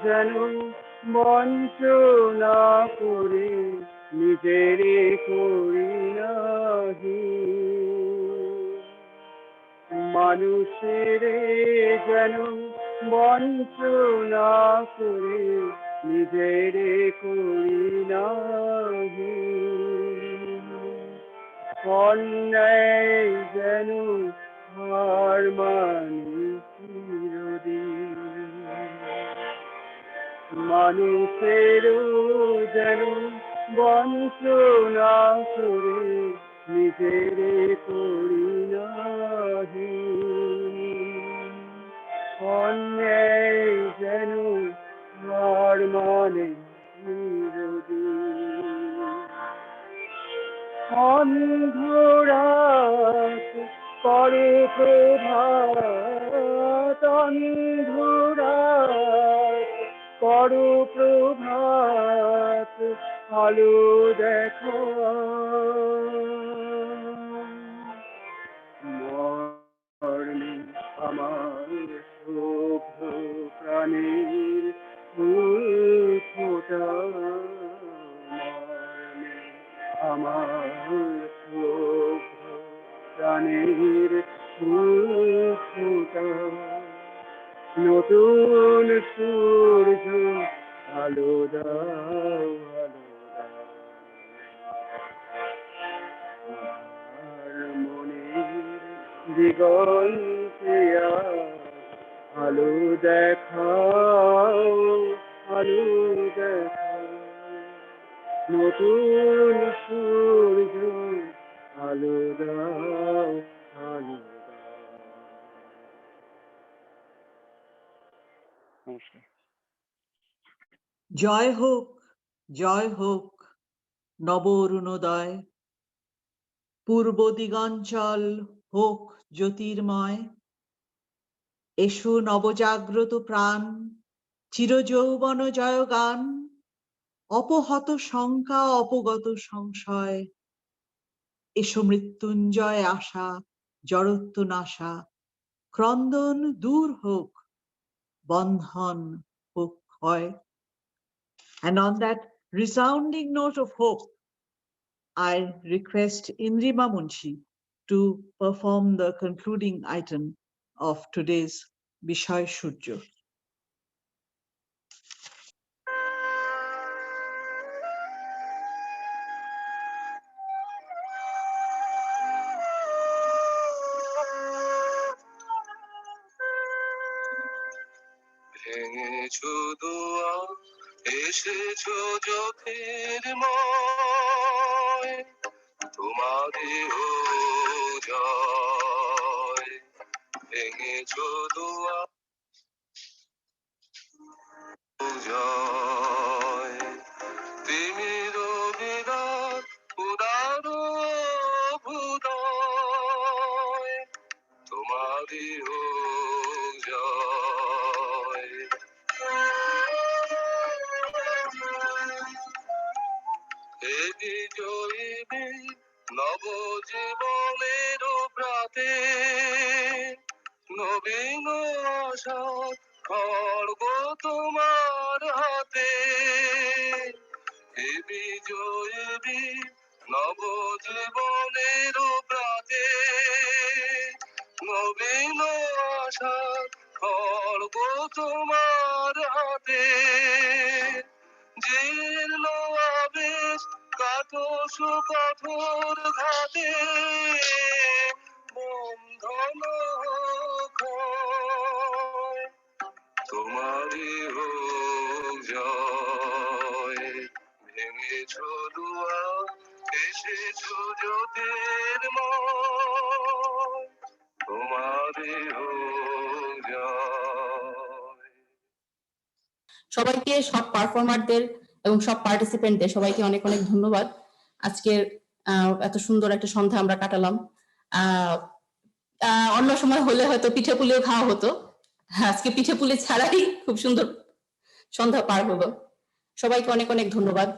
যেন বঞ্চনা করে নিজেরে করি নাহি মানুষের যেন বঞ্চনা করে নিজেরে করি নাহি অন্যায় যেন হার মানি চিরদিন মানুষেরও যেন বঞ্চনা করে নিজেরে করি নাহি অন্যায় যেন হার মানে চিরদিন অন্ধরাত করে প্রভাত অন্ধরাত করো প্রভাত আলো দেখো মর্মে আমার শুভ্র প্রাণের ফুল ফোটা মর্মে আমার শুভ্র প্রাণের ফুল ফোটা নতুন সূর্য আলো দাও আমার মনের দিগন্তে আলো দেখাও নতুন সূর্য আলো দাও নমস্কার। জয় হোক নব অরুণোদয়, পূর্ব দিগঞ্চল হোক জ্যোতির্ময়। এসো নবজাগ্রত প্রাণ, চিরযৌবন জয় গান, অপহত শঙ্কা অপগত সংশয়। এসো মৃত্যুঞ্জয় আশা, জড়ত্ব নাশা, ক্রন্দন দূর হোক, বন্ধন হোক ক্ষয়। And on that resounding note of hope, I request Indrima Munshi to perform the concluding item of today's Bishoy Shurjo. ভেঙেছো দুয়ার এসেছো জ্যোতির্ময় তোমারই জয় ভেঙেছো দুয়ার জয় তিমির বিরাট উদার ভুদয় তোমারই জয় হে বিজয়ী নবজীবনের প্রাতে নবীন আশা খড়গ তোমার হাতে হে বিজয়ী নবজীবনের প্রাতে নবীন আশা খড়গ তোমার হাতে জীর্ণ আবেশ কাতস কঠোর ঘাতে বন্ধন ক্ষয় তোমারই হোক জয় ভেঙেছো দুয়ার এসেছো জ্যোতির্ময় তোমারই হোক জয়। সবাইকে, সব পারফর্মারদের এবং সব পার্টিসিপেন্টদের সবাইকে অনেক অনেক ধন্যবাদ। আজকের এত সুন্দর একটা সন্ধ্যা আমরা কাটালাম। অন্য সময় হলে হয়তো পিঠে পুলিও খাওয়া হতো, আজকে পিঠে পুলি ছাড়াই খুব সুন্দর সন্ধ্যা পার হলো। সবাইকে অনেক অনেক ধন্যবাদ।